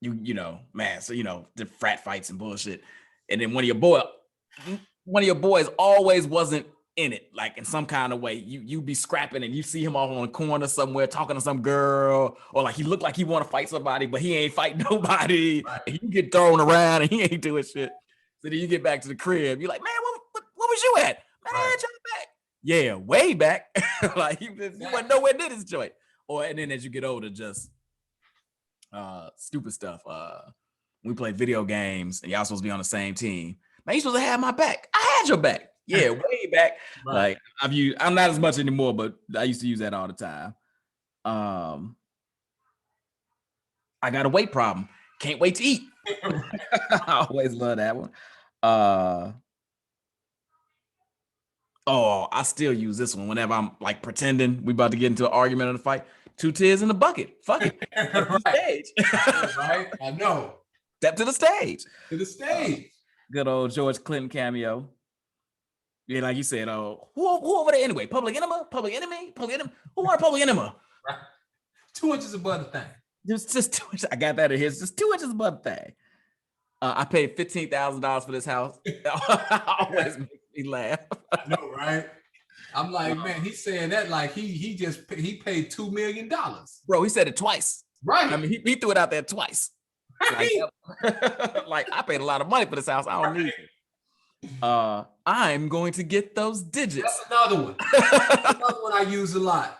you know, man, so you know, the frat fights and bullshit. And then one of your boys always wasn't in it, like in some kind of way. You be scrapping and you see him off on a corner somewhere talking to some girl, or like he looked like he want to fight somebody, but he ain't fight nobody. Right. And you get thrown around and he ain't doing shit. So then you get back to the crib, you're like, man, what was you at? Man, right. Back. Yeah, way back. Like you wasn't nowhere near this joint. And then as you get older, just stupid stuff. We play video games and y'all supposed to be on the same team. Man, you supposed to have my back. I had your back. Yeah, way back. Right. Like I'm not as much anymore, but I used to use that all the time. I got a weight problem. Can't wait to eat. I always love that one. Oh, I still use this one whenever I'm like pretending we about to get into an argument or a fight. 2 tears in the bucket. Fuck it. Step to the Right. stage. I know, right? I know. Step to the stage. To the stage. Good old George Clinton cameo. Yeah, like you said, who over there anyway? Public enemy? Public enemy? Public enemy? Who are public enemy? Right. 2 inches above the thing. Just 2 inches. I got that in here. It's just 2 inches above the thing. I paid $15,000 for this house. Always makes me laugh. I know, right? I'm like, man, he's saying that like he paid $2 million. Bro, he said it twice. Right. I mean, he threw it out there twice. Right. Like I paid a lot of money for this house. I don't need it. I'm going to get those digits. That's another one. That's another one I use a lot.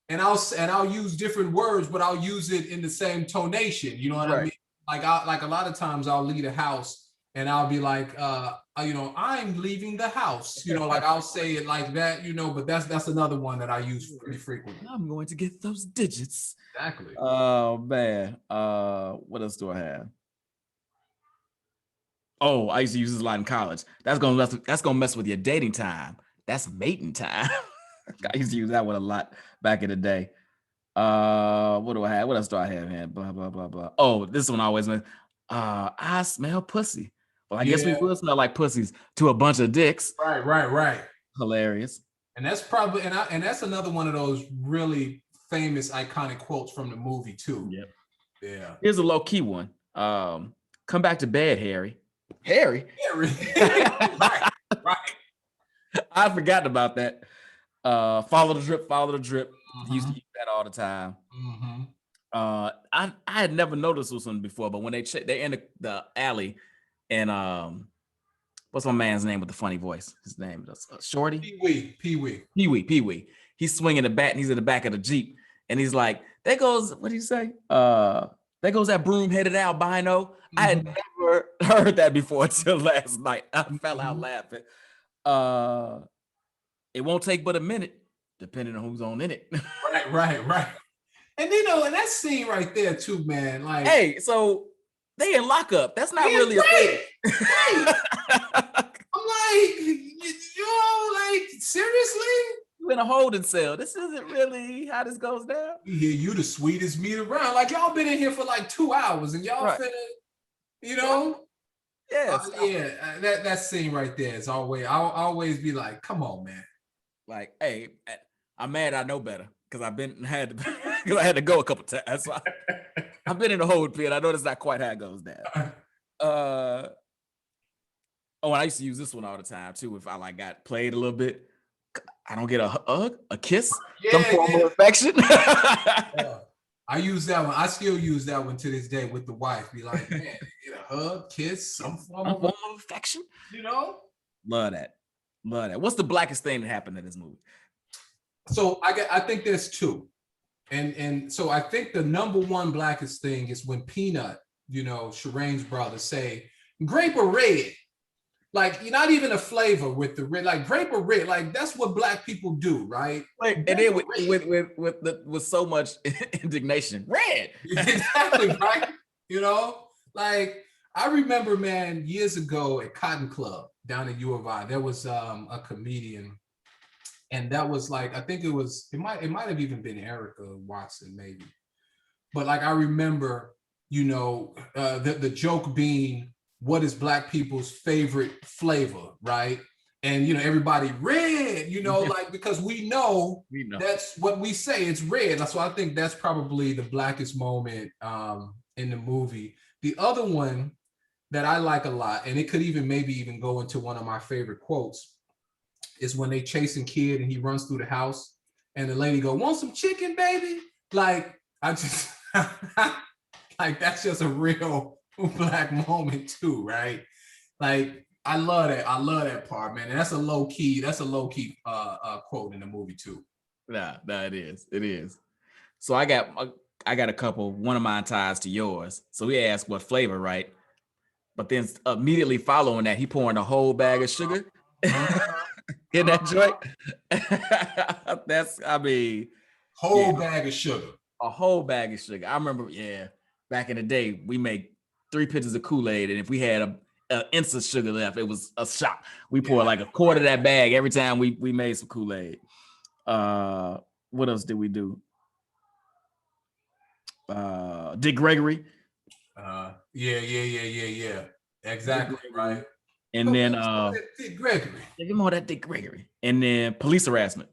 And I'll use different words, but I'll use it in the same tonation. You know what I mean? Like a lot of times I'll leave a house and I'll be like, I'm leaving the house. Like I'll say it like that, but that's another one that I use pretty frequently. I'm going to get those digits. Exactly. Oh man. What else do I have? Oh, I used to use this a lot in college. That's gonna mess with your dating time. That's mating time. I used to use that one a lot back in the day. What do I have? What else do I have, man? Blah blah blah blah. Oh, this one always meant. I smell pussy. Well, I guess we will smell like pussies to a bunch of dicks. Right. Hilarious. And that's probably and that's another one of those really famous iconic quotes from the movie too. Yep. Yeah. Here's a low key one. Come back to bed, Harry. Harry. Right. I forgot about that. Follow the drip. Mm-hmm. Used to use that all the time. Mm-hmm. I had never noticed this one before, but when they in the alley, and what's my man's name with the funny voice? His name is Shorty. Pee Wee. He's swinging the bat, and he's in the back of the Jeep, and he's like, "There goes what do you say? There goes that broom-headed albino." Mm-hmm. I had never heard that before until last night. I fell out laughing. It won't take but a minute, depending on who's on in it. Right. And and that scene right there too, man. Like, hey, so they in lockup. That's not really a thing. Right. I'm like, like seriously? You in a holding cell. This isn't really how this goes down. You the sweetest meat around. Like y'all been in here for like 2 hours, and y'all finna, Yeah. That scene right there is always. I'll always be like, come on, man. Like, hey, I'm mad. I know better because I had to go a couple times. So I've been in the hold pit. I know that's not quite how it goes down. And I used to use this one all the time too. If I like got played a little bit, I don't get a hug, a kiss, some form of affection. Yeah. I use that one. I still use that one to this day with the wife. Be like, man, get a hug, kiss, some form of affection. Love that. What's the blackest thing that happened in this movie? So I think there's two. And so I think the number one blackest thing is when Peanut, Shireen's brother, say, grape or red. Like, you're not even a flavor with the red, like grape or red. Like, that's what black people do, right? And then with so much indignation, red. Exactly, right? Like, I remember, man, years ago at Cotton Club down at U of I, there was a comedian. And that was like, I think it might have even been Erica Watson, maybe. But like, I remember, the joke being, what is black people's favorite flavor, right? And, everybody red, like, because we know that's what we say, it's red. So I think that's probably the blackest moment in the movie. The other one that I like a lot, and it could maybe even go into one of my favorite quotes, is when they chasing Kid and he runs through the house and the lady go, want some chicken, baby? Like, I just, like, that's just a real black moment too, right? Like, I love that part, man. And that's a low key quote in the movie too. Nah, it is. So I got a couple. One of mine ties to yours. So we asked what flavor, right? But then immediately following that, he pouring a whole bag of sugar in that joint. Bag of sugar. A whole bag of sugar. I remember, back in the day, we made 3 pitchers of Kool-Aid, and if we had inch of sugar left. It was a shock. We poured like a quarter of that bag every time we made some Kool-Aid. What else did we do? Dick Gregory. Yeah. Exactly, right. And then Dick Gregory. give him all that Dick Gregory. And then police harassment.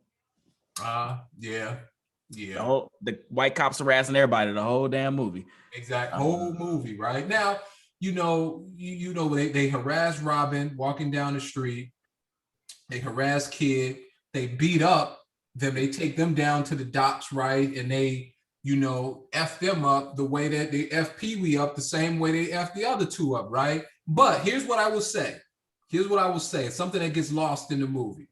Yeah. The white cops harassing everybody the whole damn movie. Exactly. Whole movie, right? Now, you know, they harass Robin walking down the street. They harass Kid. They beat up them. They take them down to the docks, right? And they, F them up the way that they F Pee-wee up the same way they F the other two up, right? But here's what I will say. It's something that gets lost in the movie.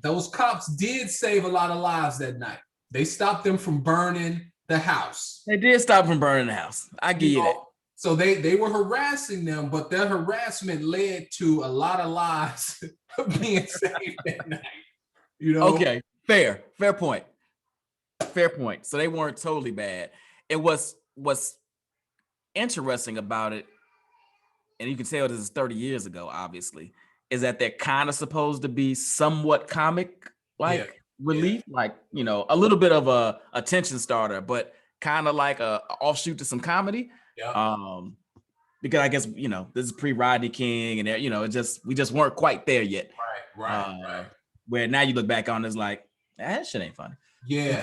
Those cops did save a lot of lives that night. They stopped them from burning the house. They did stop from burning the house. I give you that. So they were harassing them, but their harassment led to a lot of lives being saved that night. Okay, fair point. So they weren't totally bad. It was what's interesting about it, and you can tell this is 30 years ago, obviously, is that they're kind of supposed to be somewhat comic relief, like a little bit of a attention starter, but kind of like a offshoot to some comedy. Because I guess this is pre-Rodney King, and we just weren't quite there yet. Right. Where now you look back on it, it's like that shit ain't funny. Yeah,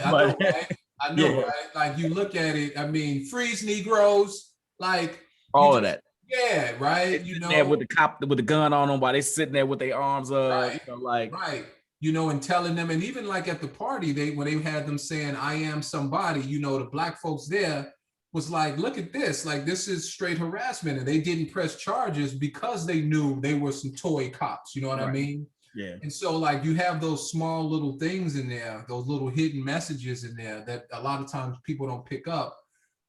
I know, right? Like you look at it, I mean, freeze Negroes, like all of that. Yeah, right. There with the cop with the gun on them while they sitting there with their arms up, right. And telling them, and even like at the party, when they had them saying, "I am somebody," the black folks there was like, "Look at this! Like this is straight harassment," and they didn't press charges because they knew they were some toy cops. You know what I mean? Yeah. And so like you have those small little things in there, those little hidden messages in there that a lot of times people don't pick up,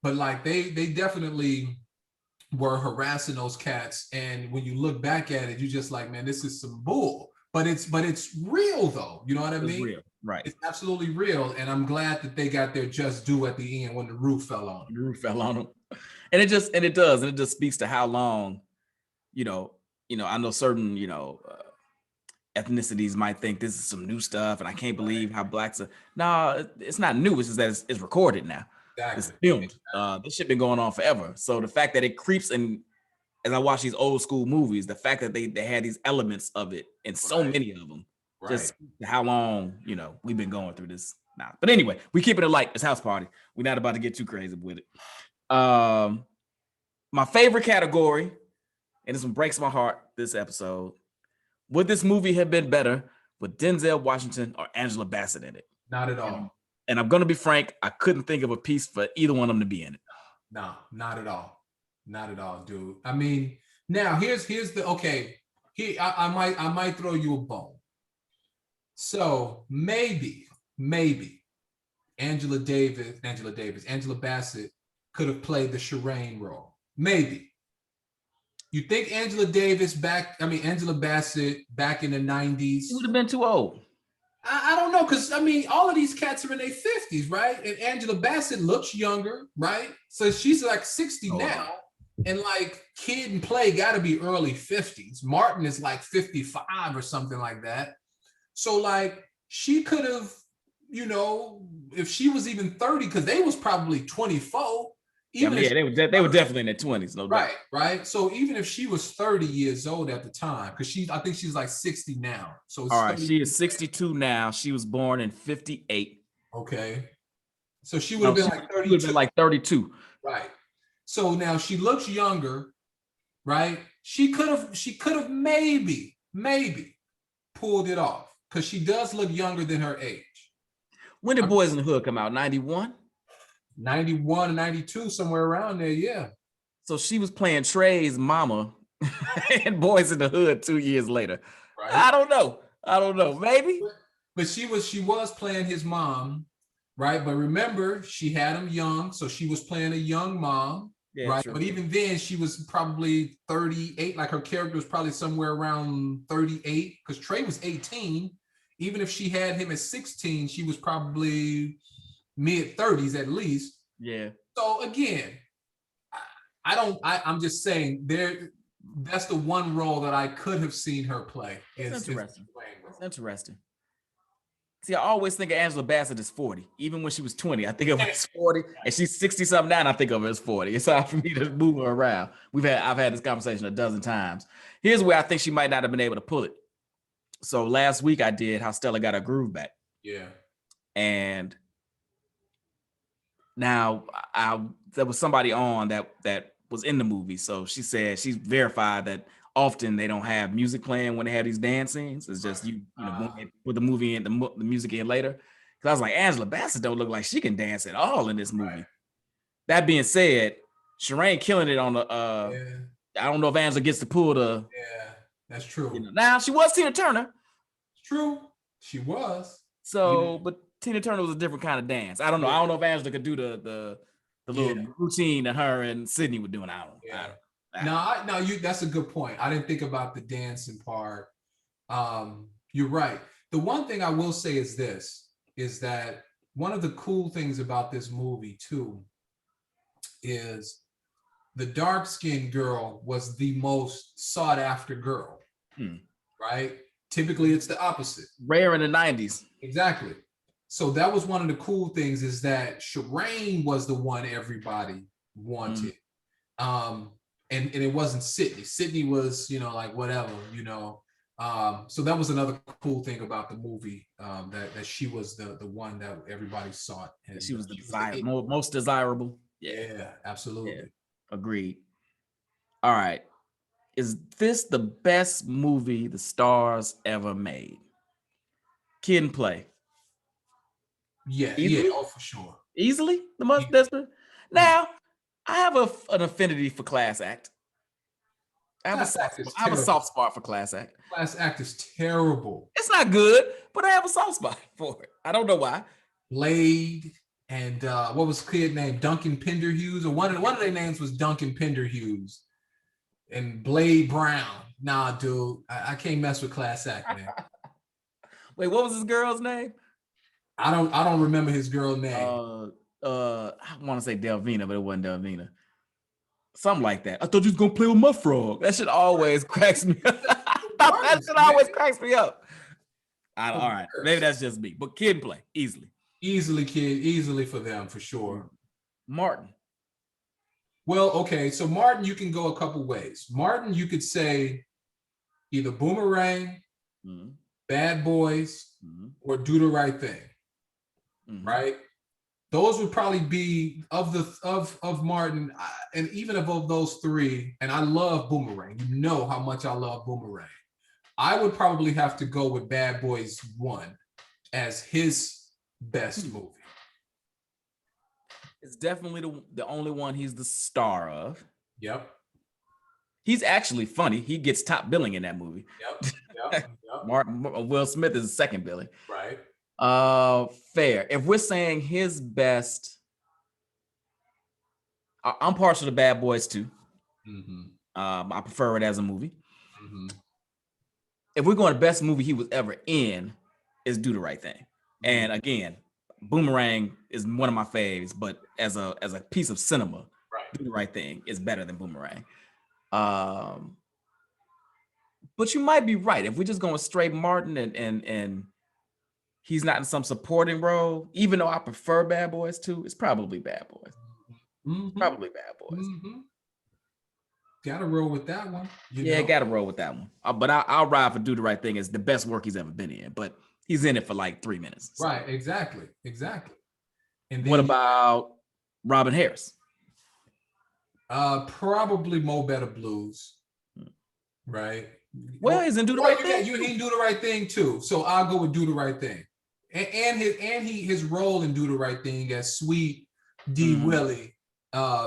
but like they definitely were harassing those cats. And when you look back at it, you just like, man, this is some bull. But it's real though. You know what I mean? It's real, right? It's absolutely real. And I'm glad that they got their just due at the end when the roof fell on them. The roof fell on them. And it just speaks to how long, I know certain, ethnicities might think this is some new stuff, and I can't believe how blacks are. No, it's not new. It's just that it's recorded now. Exactly. It's filmed. This shit been going on forever. So the fact that it creeps in, as I watch these old school movies, the fact that they had these elements of it and so many of them, just how long we've been going through this now. But anyway, we keeping it light. It's house party. We're not about to get too crazy with it. My favorite category, and this one breaks my heart this episode. Would this movie have been better with Denzel Washington or Angela Bassett in it? Not at all. And I'm going to be frank, I couldn't think of a piece for either one of them to be in it. No, not at all. Not at all, dude. I mean, now here's the I might throw you a bone. So maybe Angela Bassett could have played the Shireen role. Maybe. You think Angela Bassett back in the 90s? She would have been too old. I don't know, because I mean, all of these cats are in their 50s, right? And Angela Bassett looks younger, right? So she's like 60 now. And like Kid and Play got to be early 50s. Martin is like 55 or something like that. So like she could have, if she was even 30, because they was probably 24. They were definitely in their 20s, no doubt. Right. So even if she was 30 years old at the time, because I think she's like 60 now. So all right, she is 62 now. She was born in 58. Okay. So she would have been like 32. She would have been like 32. Right. So now she looks younger, right? She could have maybe pulled it off, because she does look younger than her age. When did Boys in the Hood come out? 91? 91 and 92, somewhere around there, yeah. So she was playing Trey's mama in Boys in the Hood 2 years later. Right. I don't know, maybe. But she was playing his mom, right? But remember, she had him young, so she was playing a young mom, right? True. But even then, she was probably 38. Like her character was probably somewhere around 38, because Trey was 18. Even if she had him at 16, she was probably mid-30s at least. Yeah. So again, I'm just saying that's the one role that I could have seen her play. It's interesting. It's interesting. See, I always think of Angela Bassett as 40. Even when she was 20, I think of her as 40. And she's 60-something now, and I think of her as 40. It's hard for me to move her around. I've had this conversation a dozen times. Here's where I think she might not have been able to pull it. So last week I did How Stella Got Her Groove Back. Yeah. And now there was somebody on that was in the movie. So she said she verified that often they don't have music playing when they have these dance scenes. It's just you know put the movie in the music in later. Because I was like, Angela Bassett don't look like she can dance at all in this movie. Right. That being said, Shireen killing it on the. I don't know if Angela gets to pull the. Yeah, that's true. You know, now she was Tina Turner. It's true, she was. So, but Tina Turner was a different kind of dance. I don't know. Yeah. I don't know if Angela could do the little routine that her and Sydney were doing. I don't know. Yeah. That's a good point. I didn't think about the dancing part. You're right. The one thing I will say is this, is that one of the cool things about this movie too is the dark-skinned girl was the most sought after girl, right? Typically it's the opposite. Rare in the 90s. Exactly. So that was one of the cool things, is that Shireen was the one everybody wanted. And it wasn't Sydney. Sydney was, like whatever, So that was another cool thing about the movie, that she was the one that everybody sought. And she was most desirable. Yeah, absolutely. Yeah. Agreed. All right. Is this the best movie the Stars ever made? Kid and Play. Yeah, easily? Yeah, for sure. Easily? The most desperate? Now, I have an affinity for Class Act. I have a soft spot for Class Act. Class Act is terrible. It's not good, but I have a soft spot for it. I don't know why. Blade and what was the kid named? Duncan Penderhughes, or one of their names was Duncan Penderhughes, and Blade Brown. Nah, dude, I can't mess with Class Act, man. Wait, what was his girl's name? I don't remember his girl name. I want to say Delvina, but it wasn't Delvina. Something like that. I thought you was gonna play with my frog. That shit always cracks me up. That shit always cracks me up. All right, maybe that's just me. But Kid and Play, easily. Easily for them, for sure. Martin. Well, okay, so Martin, you can go a couple ways. Martin, you could say either Boomerang, Bad Boys, or Do the Right Thing. Right? Those would probably be of Martin, and even of those three. And I love Boomerang. You know how much I love Boomerang. I would probably have to go with Bad Boys 1 as his best movie. It's definitely the only one he's the star of. Yep. He's actually funny. He gets top billing in that movie. Yep. Will Smith is second billing. Right. Fair. If we're saying his best, I'm partial to Bad Boys too. I prefer it as a movie. If we're going to best movie he was ever in, is Do the Right Thing. And again, Boomerang is one of my faves, but as a piece of cinema, right, Do the Right Thing is better than Boomerang. But you might be right. If we're just going straight Martin and he's not in some supporting role, even though I prefer Bad Boys too, it's probably Bad Boys. Probably Bad Boys. Gotta roll with that one. Gotta roll with that one. But I'll ride for Do the Right Thing. It's the best work he's ever been in, but he's in it for like 3 minutes. So. Right, exactly. And then what about Robin Harris? Probably Mo Better Blues. Right. Well, he's in Do the Right Thing. You can Do the Right Thing too. So I'll go with Do the Right Thing. And his role in Do the Right Thing as Sweet D. Willie.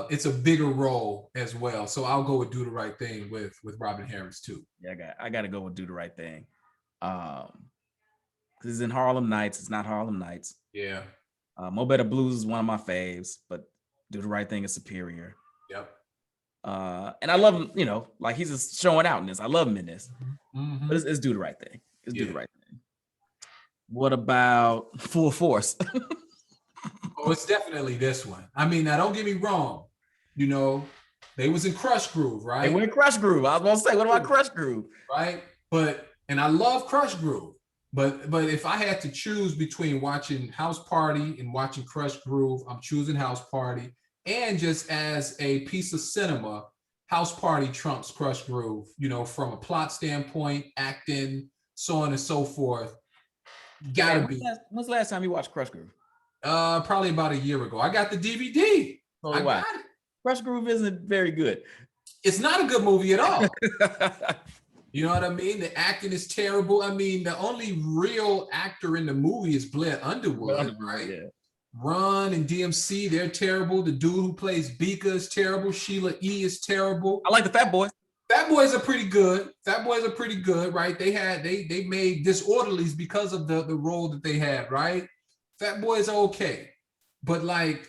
It's a bigger role as well. So I'll go with Do the Right Thing with Robin Harris too. Yeah, I gotta go with Do the Right Thing. Because it's in Harlem Nights. It's not Harlem Nights. Yeah. Mo Better Blues is one of my faves, but Do the Right Thing is superior. Yep. And I love him, like he's just showing out in this. I love him in this. But it's Do the Right Thing. Do the Right Thing. What about Full Force? Oh, it's definitely this one. I mean, now don't get me wrong. They was in Crush Groove, right? They were in Crush Groove. I was gonna say, what about Crush Groove? Right. And I love Crush Groove. But if I had to choose between watching House Party and watching Crush Groove, I'm choosing House Party. And just as a piece of cinema, House Party trumps Crush Groove, from a plot standpoint, acting, so on and so forth. Gotta be. When's the last time you watched Crush Groove? Probably about a year ago. I got the DVD. I got it. Crush Groove isn't very good. It's not a good movie at all. You know what I mean? The acting is terrible. I mean, the only real actor in the movie is Blair Underwood, right? Yeah. Ron and DMC, they're terrible. The dude who plays Beaka is terrible. Sheila E. is terrible. I like the Fat Boys. Fat Boys are pretty good. Right? They made Disorderlies because of the role that they had, right? Fat Boys are okay. But like,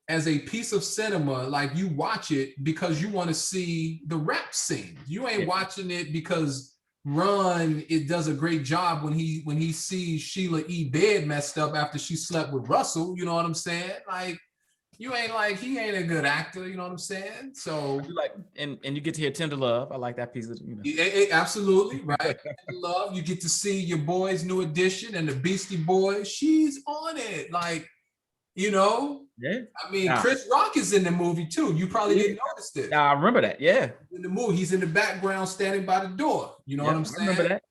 as a piece of cinema, like, you watch it because you want to see the rap scene. You ain't watching it because Ron, it does a great job when he sees Sheila E. dead messed up after she slept with Russell. You know what I'm saying? Like, you ain't like, he ain't a good actor. You know what I'm saying? So you like, and you get to hear Tender Love. I like that piece of, Absolutely, right? Tender Love. You get to see your boys, New Edition and the Beastie Boys. She's on it, like. Yeah. I mean, Chris Rock is in the movie too. You probably didn't notice this. I remember that. Yeah. In the movie, he's in the background standing by the door. You know what I'm saying? I remember that.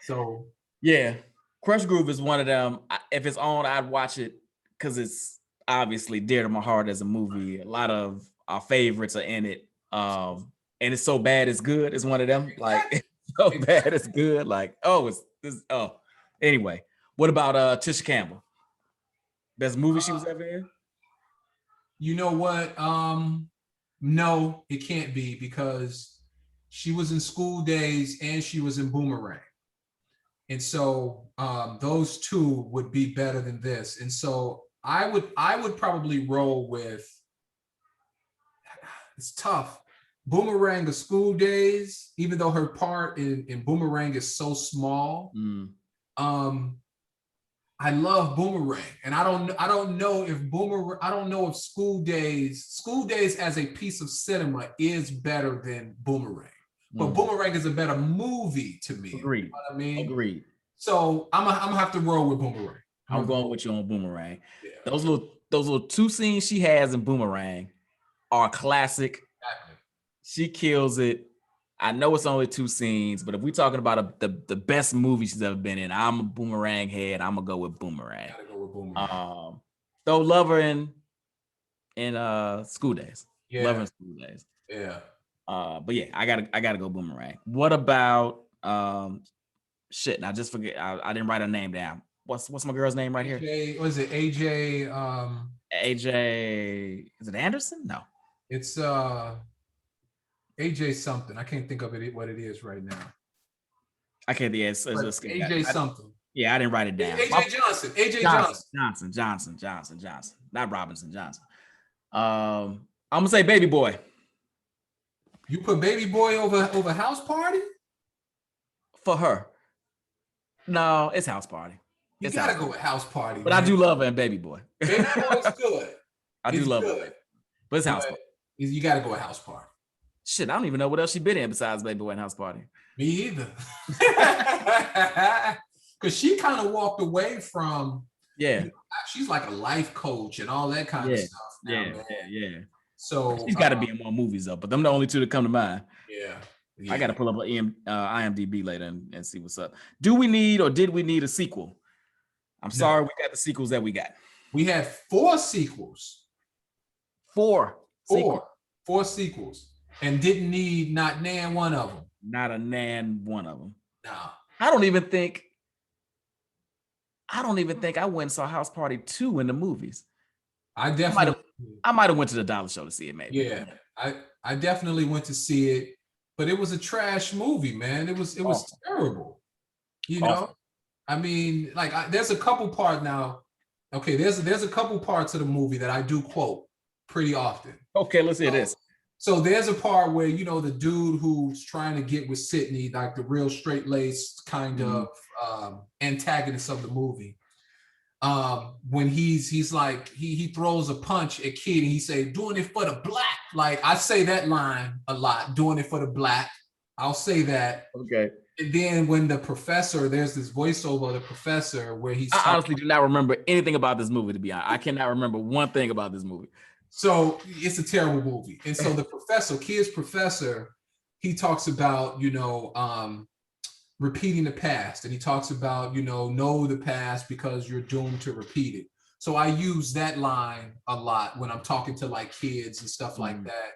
So yeah, Crush Groove is one of them. If it's on, I'd watch it because it's obviously dear to my heart as a movie. A lot of our favorites are in it. And it's so bad it's good. It's one of them. Like, it's so bad it's good. Like, anyway. What about Tisha Campbell? Best movie she was ever in? You know what? No, it can't be, because she was in School Days and she was in Boomerang. And so those two would be better than this. And so I would probably roll with, it's tough, Boomerang or School Days, even though her part in Boomerang is so small. I love Boomerang, and I don't know if School Days as a piece of cinema is better than Boomerang, but Boomerang is a better movie to me. Agreed. You know what I mean? Agreed. So I'm gonna have to roll with Boomerang. I'm going with you on Boomerang. Yeah. Those little two scenes she has in Boomerang are classic. Exactly. She kills it. I know it's only two scenes, but if we're talking about the best movie she's ever been in, I'm a Boomerang head. I'm gonna go with Boomerang. Gotta go with Boomerang. Though love her in School Days. Yeah. Love her in School Days. Yeah. But yeah, I gotta go Boomerang. What about shit? I just forget. I didn't write her name down. What's my girl's name right here? Was it AJ? AJ. Is it Anderson? No. It's AJ something. I can't think of it what it is right now. I can't. Yeah, it's AJ something. Yeah, I didn't write it down. AJ Johnson. Not Robinson Johnson. I'm gonna say Baby Boy. You put Baby Boy over House Party? For her. No, it's House Party. You gotta go with House Party. But man, I do love her in Baby Boy. Baby Boy's good. I do love it. But it's House Party. You gotta go with House Party. Shit, I don't even know what else she been in besides Baby Boy and House Party. Me either. Because she kind of walked away from, she's like a life coach and all that kind of stuff now, man. So she's got to be in more movies though, but them the only two that come to mind. Yeah. I got to pull up IMDb later and see what's up. Do we need or did we need a sequel? I'm sorry, we got the sequels that we got. We had 4 sequels. Four sequels. And didn't need not nan one of them. Not a nan one of them. No. I don't even think I went and saw House Party 2 in the movies. I might have went to the dollar show to see it, maybe. Yeah, I definitely went to see it, but it was a trash movie, man. It was terrible. You know, I mean, like there's a couple parts now. Okay, there's a couple parts of the movie that I do quote pretty often. Okay, let's hear this. So there's a part where, the dude who's trying to get with Sydney, like the real straight-laced kind of antagonist of the movie. when he's like he throws a punch at Kid and he say, doing it for the black. Like I say that line a lot, doing it for the black. I'll say that. Okay. And then when the professor, there's this voiceover of the professor where he's I honestly do not remember anything about this movie, to be honest. I cannot remember one thing about this movie. So it's a terrible movie. And so the professor, Kid's professor, he talks about, repeating the past. And he talks about, know the past because you're doomed to repeat it. So I use that line a lot when I'm talking to like kids and stuff like that.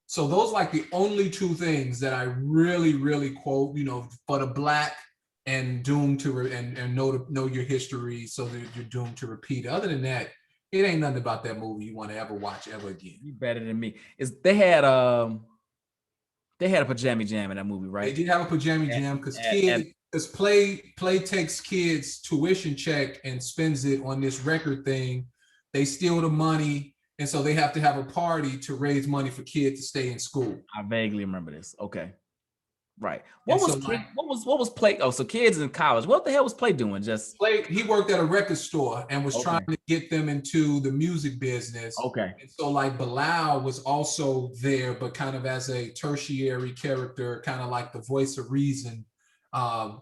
So those like the only two things that I really, really quote, for the black and doomed to and know your history so that you're doomed to repeat it. Other than that, it ain't nothing about that movie you want to ever watch ever again. You better than me. They had a pajama jam in that movie, right? They did have a pajama jam because Play takes kids' tuition check and spends it on this record thing. They steal the money, and so they have to have a party to raise money for kids to stay in school. I vaguely remember this. Okay. Right. What was Play? Oh, so kids in college. What the hell was Play doing? Just Play. He worked at a record store and was trying to get them into the music business. Okay. And so like Bilal was also there, but kind of as a tertiary character, kind of like the voice of reason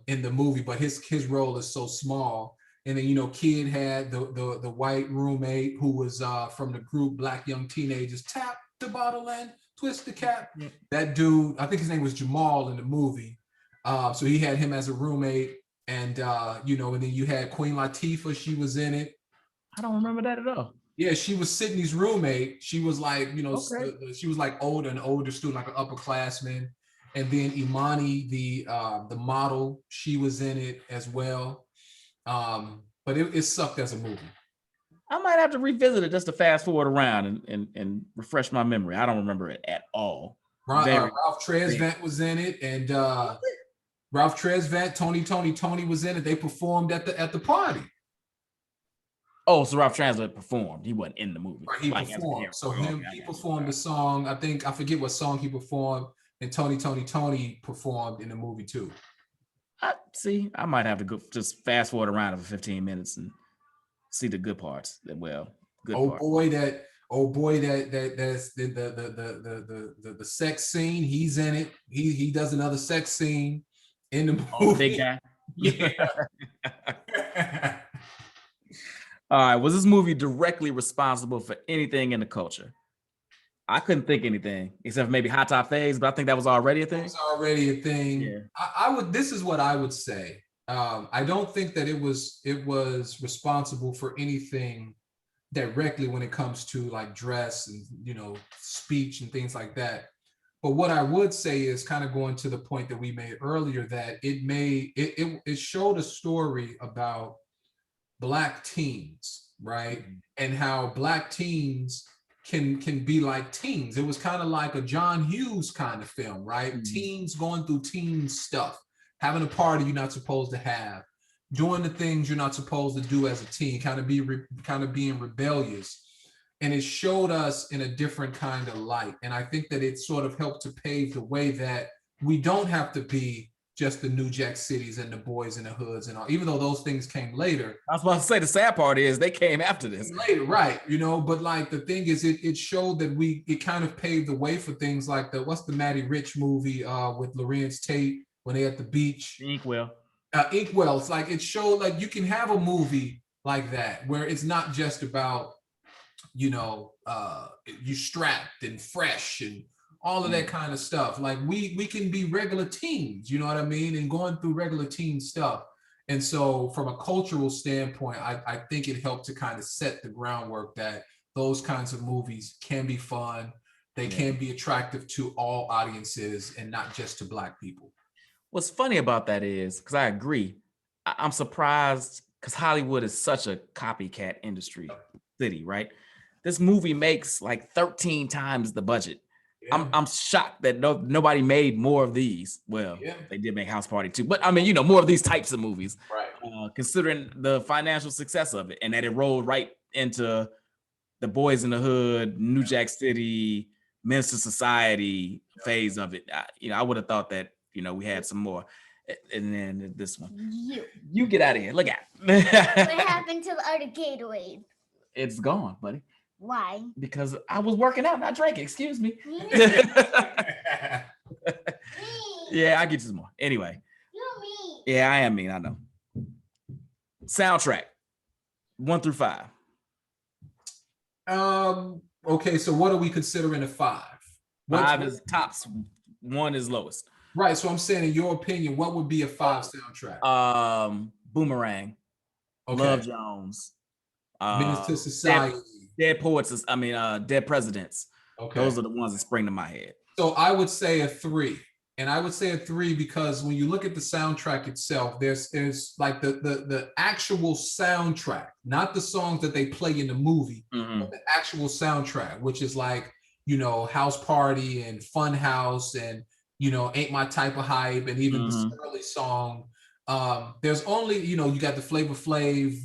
in the movie. But his role is so small. And then Kid had the white roommate who was from the group Black Young Teenagers. Tap the bottle and twist the cap. That dude, I think his name was Jamal in the movie. So he had him as a roommate, and and then you had Queen Latifah. She was in it. I don't remember that at all. Yeah, she was Sydney's roommate. She was like, she was like an older student, like an upperclassman. And then Imani, the model, she was in it as well. But it sucked as a movie. I might have to revisit it just to fast forward around and refresh my memory. I don't remember it at all. Ralph Tresvant was in it, and Ralph Tresvant, Tony was in it. They performed at the party. Oh, so Ralph Tresvant performed. He wasn't in the movie. Right, he performed. So he performed the song. I forget what song he performed, and Tony performed in the movie too. I might have to go just fast forward around for 15 minutes and see the good parts. That's the sex scene. He's in it. He does another sex scene in the movie. Oh, big guy. Yeah. All right. Was this movie directly responsible for anything in the culture? I couldn't think anything except for maybe Hot Top Phase, but I think that was already a thing. It was already a thing. Yeah. I would. This is what I would say. I don't think that it was responsible for anything directly when it comes to like dress and speech and things like that. But what I would say is kind of going to the point that we made earlier, that it showed a story about Black teens, right? Mm-hmm. And how Black teens can be like teens. It was kind of like a John Hughes kind of film, right? Mm-hmm. Teens going through teen stuff, having a party you're not supposed to have, doing the things you're not supposed to do as a teen, kind of being rebellious. And it showed us in a different kind of light. And I think that it sort of helped to pave the way that we don't have to be just the New Jack Cities and the Boys in the Hoods and all, even though those things came later. I was about to say the sad part is they came after this. Later, right. But like the thing is, it showed that it kind of paved the way for things like what's the Matty Rich movie with Lorenz Tate when they at the beach? Inkwell. Inkwell. It's like it showed like you can have a movie like that where it's not just about you strapped and fresh and all of that kind of stuff. Like we can be regular teens, you know what I mean, and going through regular teen stuff. And so from a cultural standpoint, I think it helped to kind of set the groundwork that those kinds of movies can be fun. They can be attractive to all audiences and not just to Black people. What's funny about that is, because I agree, I'm surprised because Hollywood is such a copycat industry city, right? This movie makes like 13 times the budget. Yeah. I'm shocked that nobody made more of these. Well, they did make House Party too, but I mean, more of these types of movies, right? Considering the financial success of it, and that it rolled right into the Boys in the Hood, New Jack City, Minister Society phase of it. I would have thought that we had some more. And then this one. You. You get out of here. Look out. What happened to the other Gatorade? It's gone, buddy. Why? Because I was working out, not drinking. Excuse me. Yeah, I get you some more. Anyway. You're mean. Yeah, I am mean. I know. Soundtrack 1 through 5. Okay, so what are we considering a 5? 5 is tops. 1 is lowest. Right. So I'm saying, in your opinion, what would be a 5 soundtrack? Boomerang. Okay. Love Jones. Menace to Society. Dead Poets. Dead Presidents. Okay. Those are the ones that spring to my head. So I would say a 3. And I would say a 3 because when you look at the soundtrack itself, there's like the actual soundtrack, not the songs that they play in the movie, but the actual soundtrack, which is like, House Party and Fun House and, Ain't My Type of Hype, and even the early song. There's only, you got the Flavor Flav.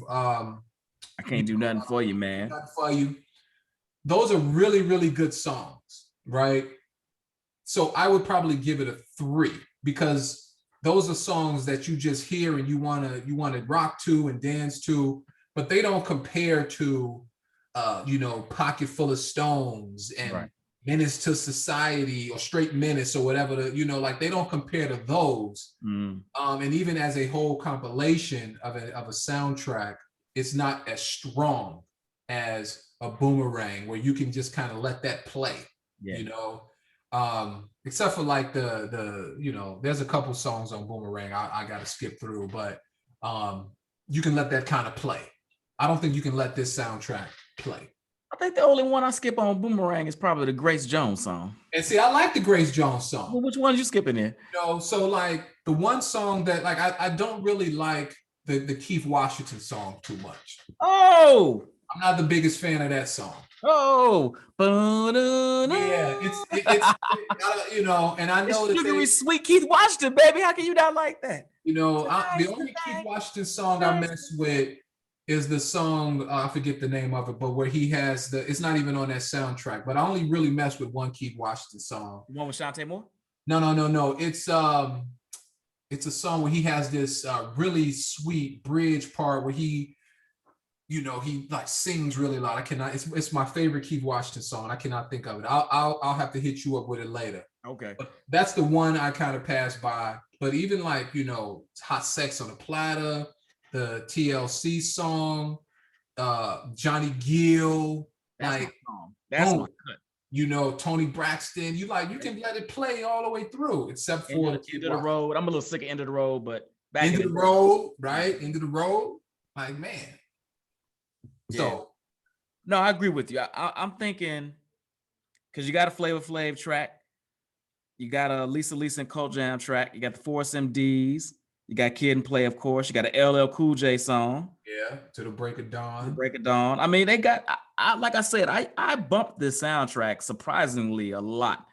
I can't do nothing for you, man. Nothing for you. Those are really, really good songs, right? So I would probably give it a 3 because those are songs that you just hear and you want to rock to and dance to, but they don't compare to, Pocket Full of Stones and Menace to Society or Straight Menace or whatever, like they don't compare to those. And even as a whole compilation of a soundtrack, it's not as strong as a Boomerang where you can just kind of let that play, except for like the there's a couple songs on Boomerang I got to skip through, but you can let that kind of play. I don't think you can let this soundtrack play. I think the only one I skip on Boomerang is probably the Grace Jones song. And see, I like the Grace Jones song. Well, which one are you skipping in? So like the one song that like I don't really like the Keith Washington song too much. Oh, I'm not the biggest fan of that song. Oh, yeah, it's and I know it's sugary sweet Keith Washington, baby. How can you not like that? The only Keith Washington song I mess with is the song, I forget the name of it, but where he has it's not even on that soundtrack, but I only really mess with one Keith Washington song. The one with Shantae Moore? No. It's a song where he has this really sweet bridge part where he like sings really loud. I cannot, it's my favorite Keith Washington song. I cannot think of it. I'll have to hit you up with it later. Okay. But that's the one I kind of passed by. But even like, Hot Sex on a Platter, the TLC song, Johnny Gill, that's my cut. Tony Braxton, you can let it play all the way through, except for End of the Road. I'm a little sick of End of the Road, but back End of the Road, right? End of the Road, like, man. Yeah. So, no, I agree with you. I'm thinking because you got a Flavor Flav track, you got a Lisa and Cult Jam track, you got the Force MDs, you got Kid and Play, of course, you got an LL Cool J song. Yeah, To the Break of Dawn. I mean, they got. I like I said, I bumped this soundtrack surprisingly a lot.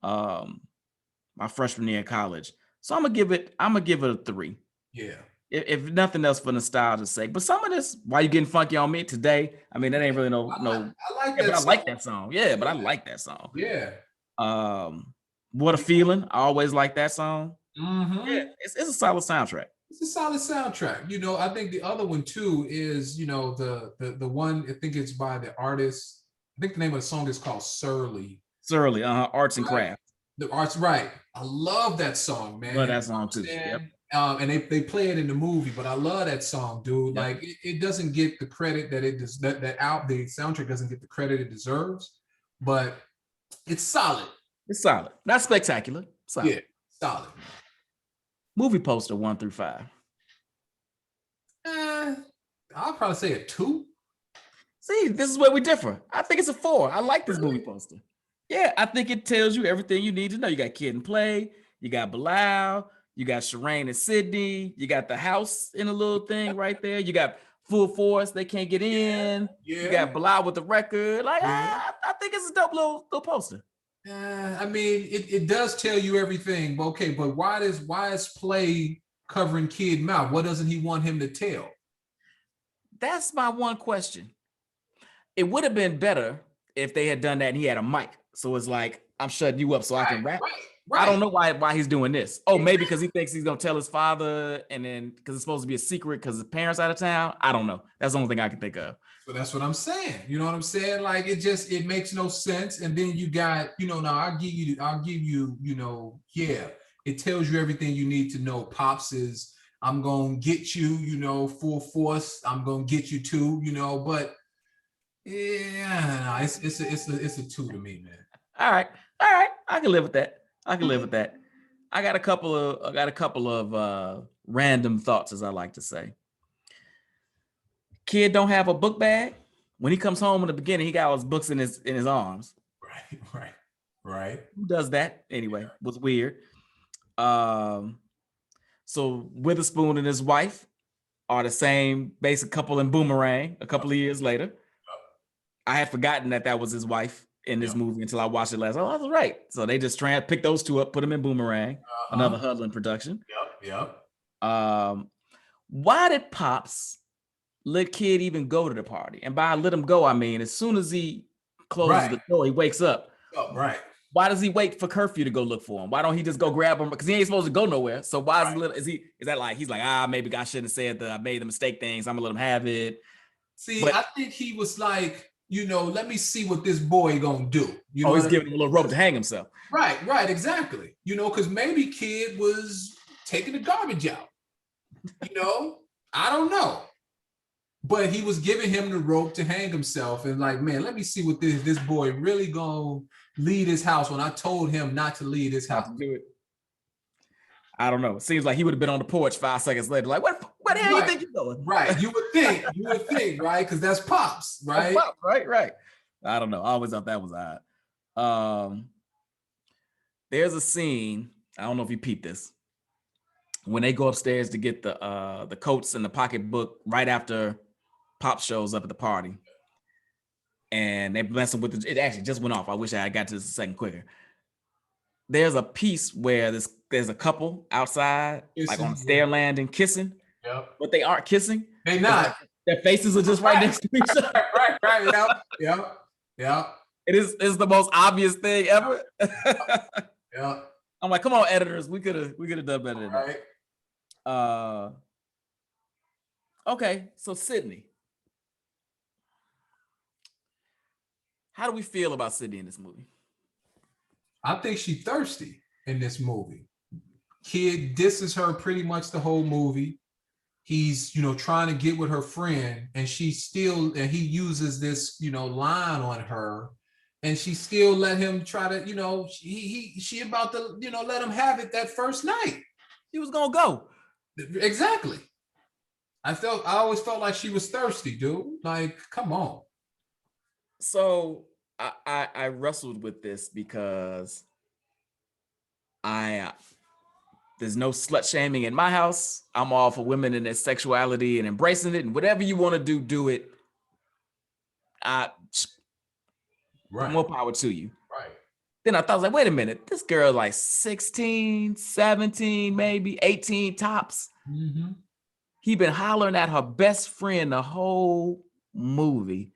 My freshman year in college, so I'm gonna give it a 3. Yeah. If nothing else for nostalgia's sake, but some of this, why you getting funky on me today? I mean, that ain't really no. I like yeah, that. I like that song. Yeah, but I like that song. Yeah. What a Feeling. I always like that song. Mm-hmm. Yeah, it's a solid soundtrack. It's a solid soundtrack. I think the other one too is the one, I think it's by the artist. I think the name of the song is called Surly. Arts and Crafts. The Arts, right? I love that song, man. Love that song too. Yep. And they play it in the movie, but I love that song, dude. Yep. Like it doesn't get the credit that it does. The soundtrack doesn't get the credit it deserves, but it's solid. It's solid. Not spectacular. Solid. Yeah, solid. Movie poster 1 through 5. I'll probably say a 2. See, this is where we differ. I think it's a 4. I like this movie poster. Yeah, I think it tells you everything you need to know. You got Kid and Play, you got Bilal, you got Shireen and Sydney, you got the house in a little thing right there. You got Full Force, They Can't Get In. Yeah. You got Bilal with the record. Like, I think it's a dope little poster. I mean, it does tell you everything. But okay, but why is Play covering Kid mouth? What doesn't he want him to tell? That's my one question. It would have been better if they had done that and he had a mic. So it's like, I'm shutting you up so I can rap. I don't know why he's doing this. Oh, maybe because he thinks he's gonna tell his father, and then because it's supposed to be a secret because his parents out of town. I don't know. That's the only thing I can think of. So that's what I'm saying. You know what I'm saying? Like it makes no sense. And then you got, now I'll give you, yeah, it tells you everything you need to know. Pops is, I'm gonna get you, full force. I'm gonna get you too, but yeah, it's a two to me, man. All right. I can live with that. I got a couple of random thoughts, as I like to say. Kid don't have a book bag. When he comes home in the beginning, he got all his books in his arms. Right. Who does that anyway? Was weird. So Witherspoon and his wife are the same basic couple in Boomerang a couple of years later. I had forgotten that was his wife in this movie until I watched it last. Oh, that's right. So they just pick those two up, put them in Boomerang, another Hudlin production. Yep. Why did Pops let Kid even go to the party? And by let him go, I mean, as soon as he closes the door, he wakes up. Oh, right. Why does he wait for curfew to go look for him? Why don't he just go grab him? Because he ain't supposed to go nowhere. So why is that like, he's like, maybe I shouldn't have said that. I made the mistake things. I'm gonna let him have it. See, I think he was like, let me see what this boy gonna do. He's giving him a little rope to hang himself. Right, exactly. Because maybe Kid was taking the garbage out. I don't know. But he was giving him the rope to hang himself, and like, man, let me see what this boy really gonna leave his house when I told him not to leave his house. Do it. I don't know. It seems like he would have been on the porch 5 seconds later. Like, what the hell you think you're doing? Right. You would think, right? Because that's Pops, right? Pops, right. I don't know. I always thought that was odd. There's a scene. I don't know if you peeped this. When they go upstairs to get the coats and the pocketbook right after Pop shows up at the party, and they messing with it actually just went off. I wish I had got to this a second quicker. There's a piece where there's a couple outside, like on a stair landing, kissing. Yep. But they aren't kissing. They're not. Their faces are just right next to each other. Right. Yep. It's the most obvious thing ever. Yeah. I'm like, come on, editors, we could have done better than that. Okay, so Sydney. How do we feel about Sydney in this movie? I think she's thirsty in this movie. Kid disses her pretty much the whole movie. He's, trying to get with her friend, and he uses this, line on her, and she still let him try to, she about to, let him have it that first night. He was gonna go. Exactly. I always felt like she was thirsty, dude. Like, come on. So I wrestled with this because there's no slut shaming in my house. I'm all for women and their sexuality and embracing it, and whatever you want to do it. More power to you. Right. Then I thought, wait a minute, this girl like 16, 17, maybe 18 tops. Mm-hmm. He been hollering at her best friend the whole movie.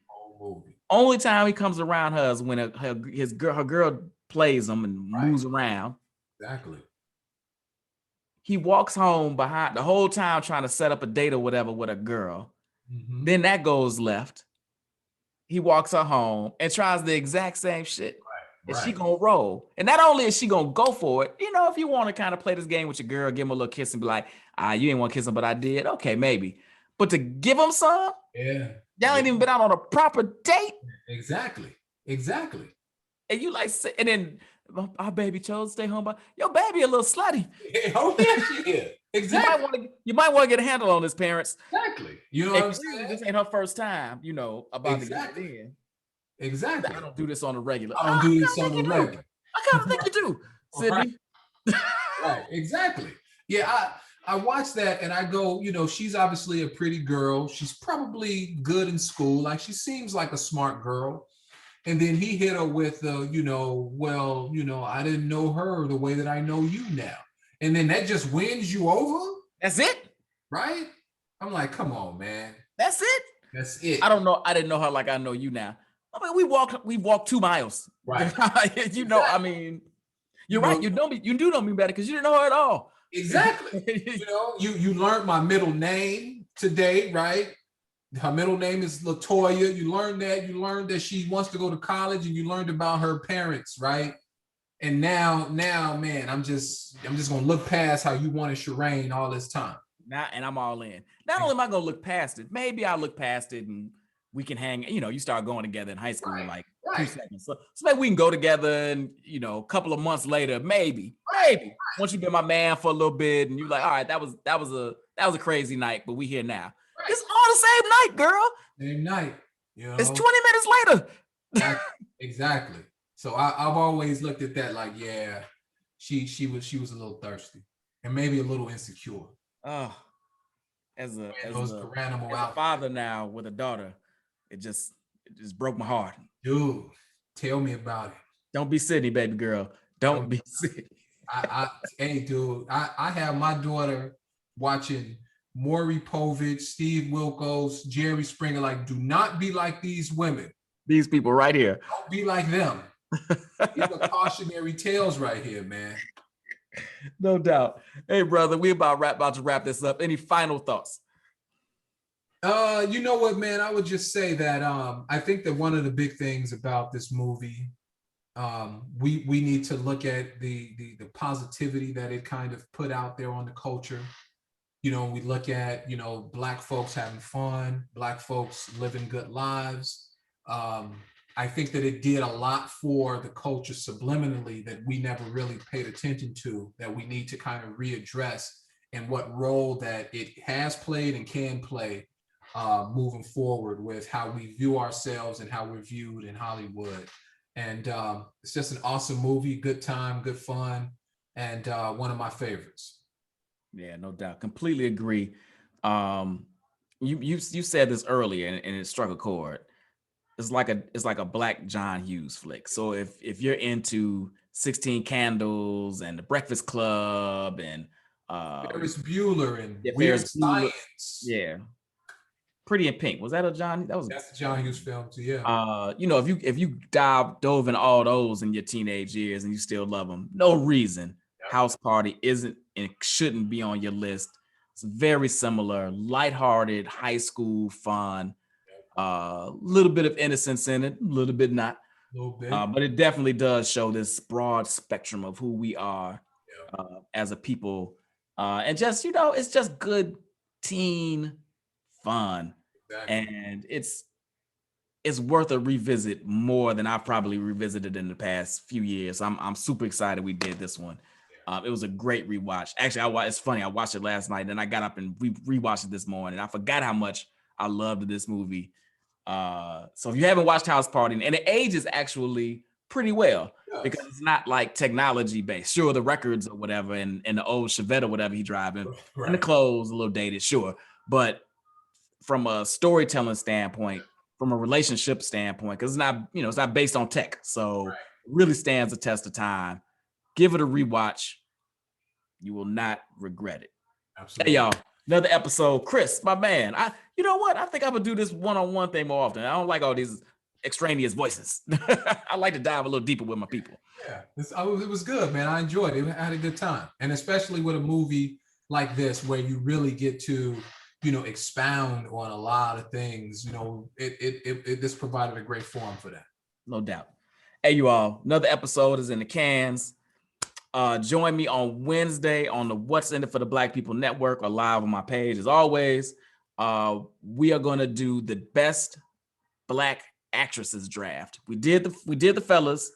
Only time he comes around her is when her girl plays him and moves around. Exactly. He walks home behind the whole time trying to set up a date or whatever with a girl. Mm-hmm. Then that goes left. He walks her home and tries the exact same shit. Right. And she gonna roll. And not only is she gonna go for it, if you want to kind of play this game with your girl, give him a little kiss and be like, you ain't want to kiss him, but I did. Okay, maybe. But to give him some? Yeah. Y'all ain't even been out on a proper date. Exactly. And you like, and then our baby chose to stay home, but your baby a little slutty. Oh, yeah, she is. Exactly. You might want to get a handle on this, parents. Exactly. You know what I'm saying? This ain't her first time, about to get in. Exactly. I don't do this on the regular. I don't do this on the regular. I kind of think you do, Sydney. Right. Exactly. Yeah, I watched that and I go, she's obviously a pretty girl. She's probably good in school. Like, she seems like a smart girl. And then he hit her with, I didn't know her the way that I know you now. And then that just wins you over. That's it. Right? I'm like, come on, man. That's it. I don't know. I didn't know her like I know you now. I mean, we walked 2 miles. Right. I mean, You're right. You know me. You do know me better because you didn't know her at all. Exactly. You learned my middle name today, right? Her middle name is Latoya. You learned that. You learned that she wants to go to college, and you learned about her parents, right? And now, man, I'm just gonna look past how you wanted Shireen all this time. Now, and I'm all in. Not only am I gonna look past it, maybe I'll look past it and we can hang. You start going together in high school, like 2 seconds. So maybe we can go together, and a couple of months later, maybe once you've been my man for a little bit, and you're like, all right, that was a crazy night, but we here now. Right. It's all the same night, girl. Same night. It's 20 minutes later. Exactly. So I've always looked at that like, yeah, she was a little thirsty and maybe a little insecure. Oh, as a father now with a daughter, it just broke my heart. Dude, tell me about it. Don't be Sydney, baby girl. Don't be Sydney. Hey, dude, I have my daughter watching Maury Povich, Steve Wilkos, Jerry Springer. Like, do not be like these women. These people right here. Don't be like them. These are cautionary tales right here, man. No doubt. Hey, brother, we about to wrap this up. Any final thoughts? You know what, man? I would just say that I think that one of the big things about this movie, we need to look at the positivity that it kind of put out there on the culture. We look at Black folks having fun, Black folks living good lives. I think that it did a lot for the culture subliminally that we never really paid attention to, that we need to kind of readdress, and what role that it has played and can play moving forward with how we view ourselves and how we're viewed in Hollywood. And it's just an awesome movie, good time, good fun, and one of my favorites. Yeah, no doubt. Completely agree. You said this earlier, and it struck a chord. It's like a Black John Hughes flick. So if you're into 16 Candles and The Breakfast Club and Ferris Bueller and Weird Science, yeah, Pretty in Pink, was that a John? That's a John Hughes film too. Yeah. If you dove in all those in your teenage years and you still love them, no reason House Party isn't and shouldn't be on your list. It's very similar, lighthearted, high school fun. Little bit of innocence in it, a little bit not, but it definitely does show this broad spectrum of who we are as a people, and just it's just good teen fun, and it's worth a revisit more than I've probably revisited in the past few years. I'm super excited we did this one. It was a great rewatch. Actually, it's funny. I watched it last night, and I got up and rewatched it this morning. I forgot how much I loved this movie. So if you haven't watched House Party, and it ages actually pretty well because it's not like technology based. Sure, the records or whatever, and the old Chevette or whatever he's driving, and the clothes a little dated, sure. But from a storytelling standpoint, from a relationship standpoint, because it's not based on tech, so it really stands the test of time. Give it a rewatch. You will not regret it. Absolutely. Hey, y'all. Another episode. Chris, my man. You know what? I think I would do this one-on-one thing more often. I don't like all these extraneous voices. I like to dive a little deeper with my people. Yeah, it was good, man. I enjoyed it. I had a good time. And especially with a movie like this, where you really get to, expound on a lot of things, this provided a great forum for that. No doubt. Hey, you all. Another episode is in the cans. Join me on Wednesday on the What's in It for the Black People Network, or live on my page as always. We are going to do the best Black actresses draft. We did the fellas.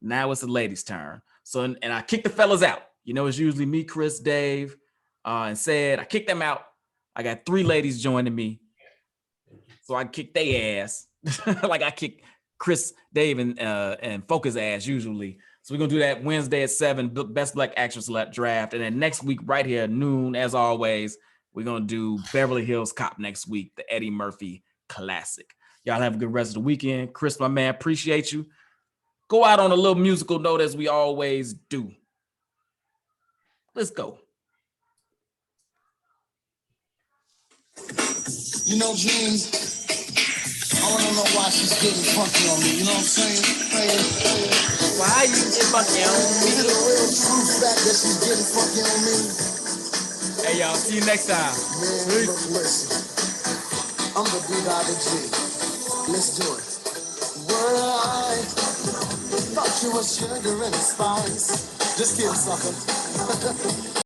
Now it's the ladies' turn. So, and I kicked the fellas out. It's usually me, Chris, Dave, and Said. I kicked them out. I got 3 ladies joining me. So I kicked their ass. Like I kick Chris, Dave, and Focus ass usually. So we're going to do that Wednesday at 7, Best Black Actress Draft. And then next week, right here at noon, as always, we're going to do Beverly Hills Cop next week, the Eddie Murphy classic. Y'all have a good rest of the weekend. Chris, my man, appreciate you. Go out on a little musical note as we always do. Let's go. Dreams, I want to know why she's getting funky on me. You know what I'm saying? Why Why you fucking on me? The real true fact that she's getting fucking on me. Hey y'all, see you next time. Man, look, listen. I'm the B by the G. Let's do it. Well, I thought you was sugar and spice. Just kidding, sucker.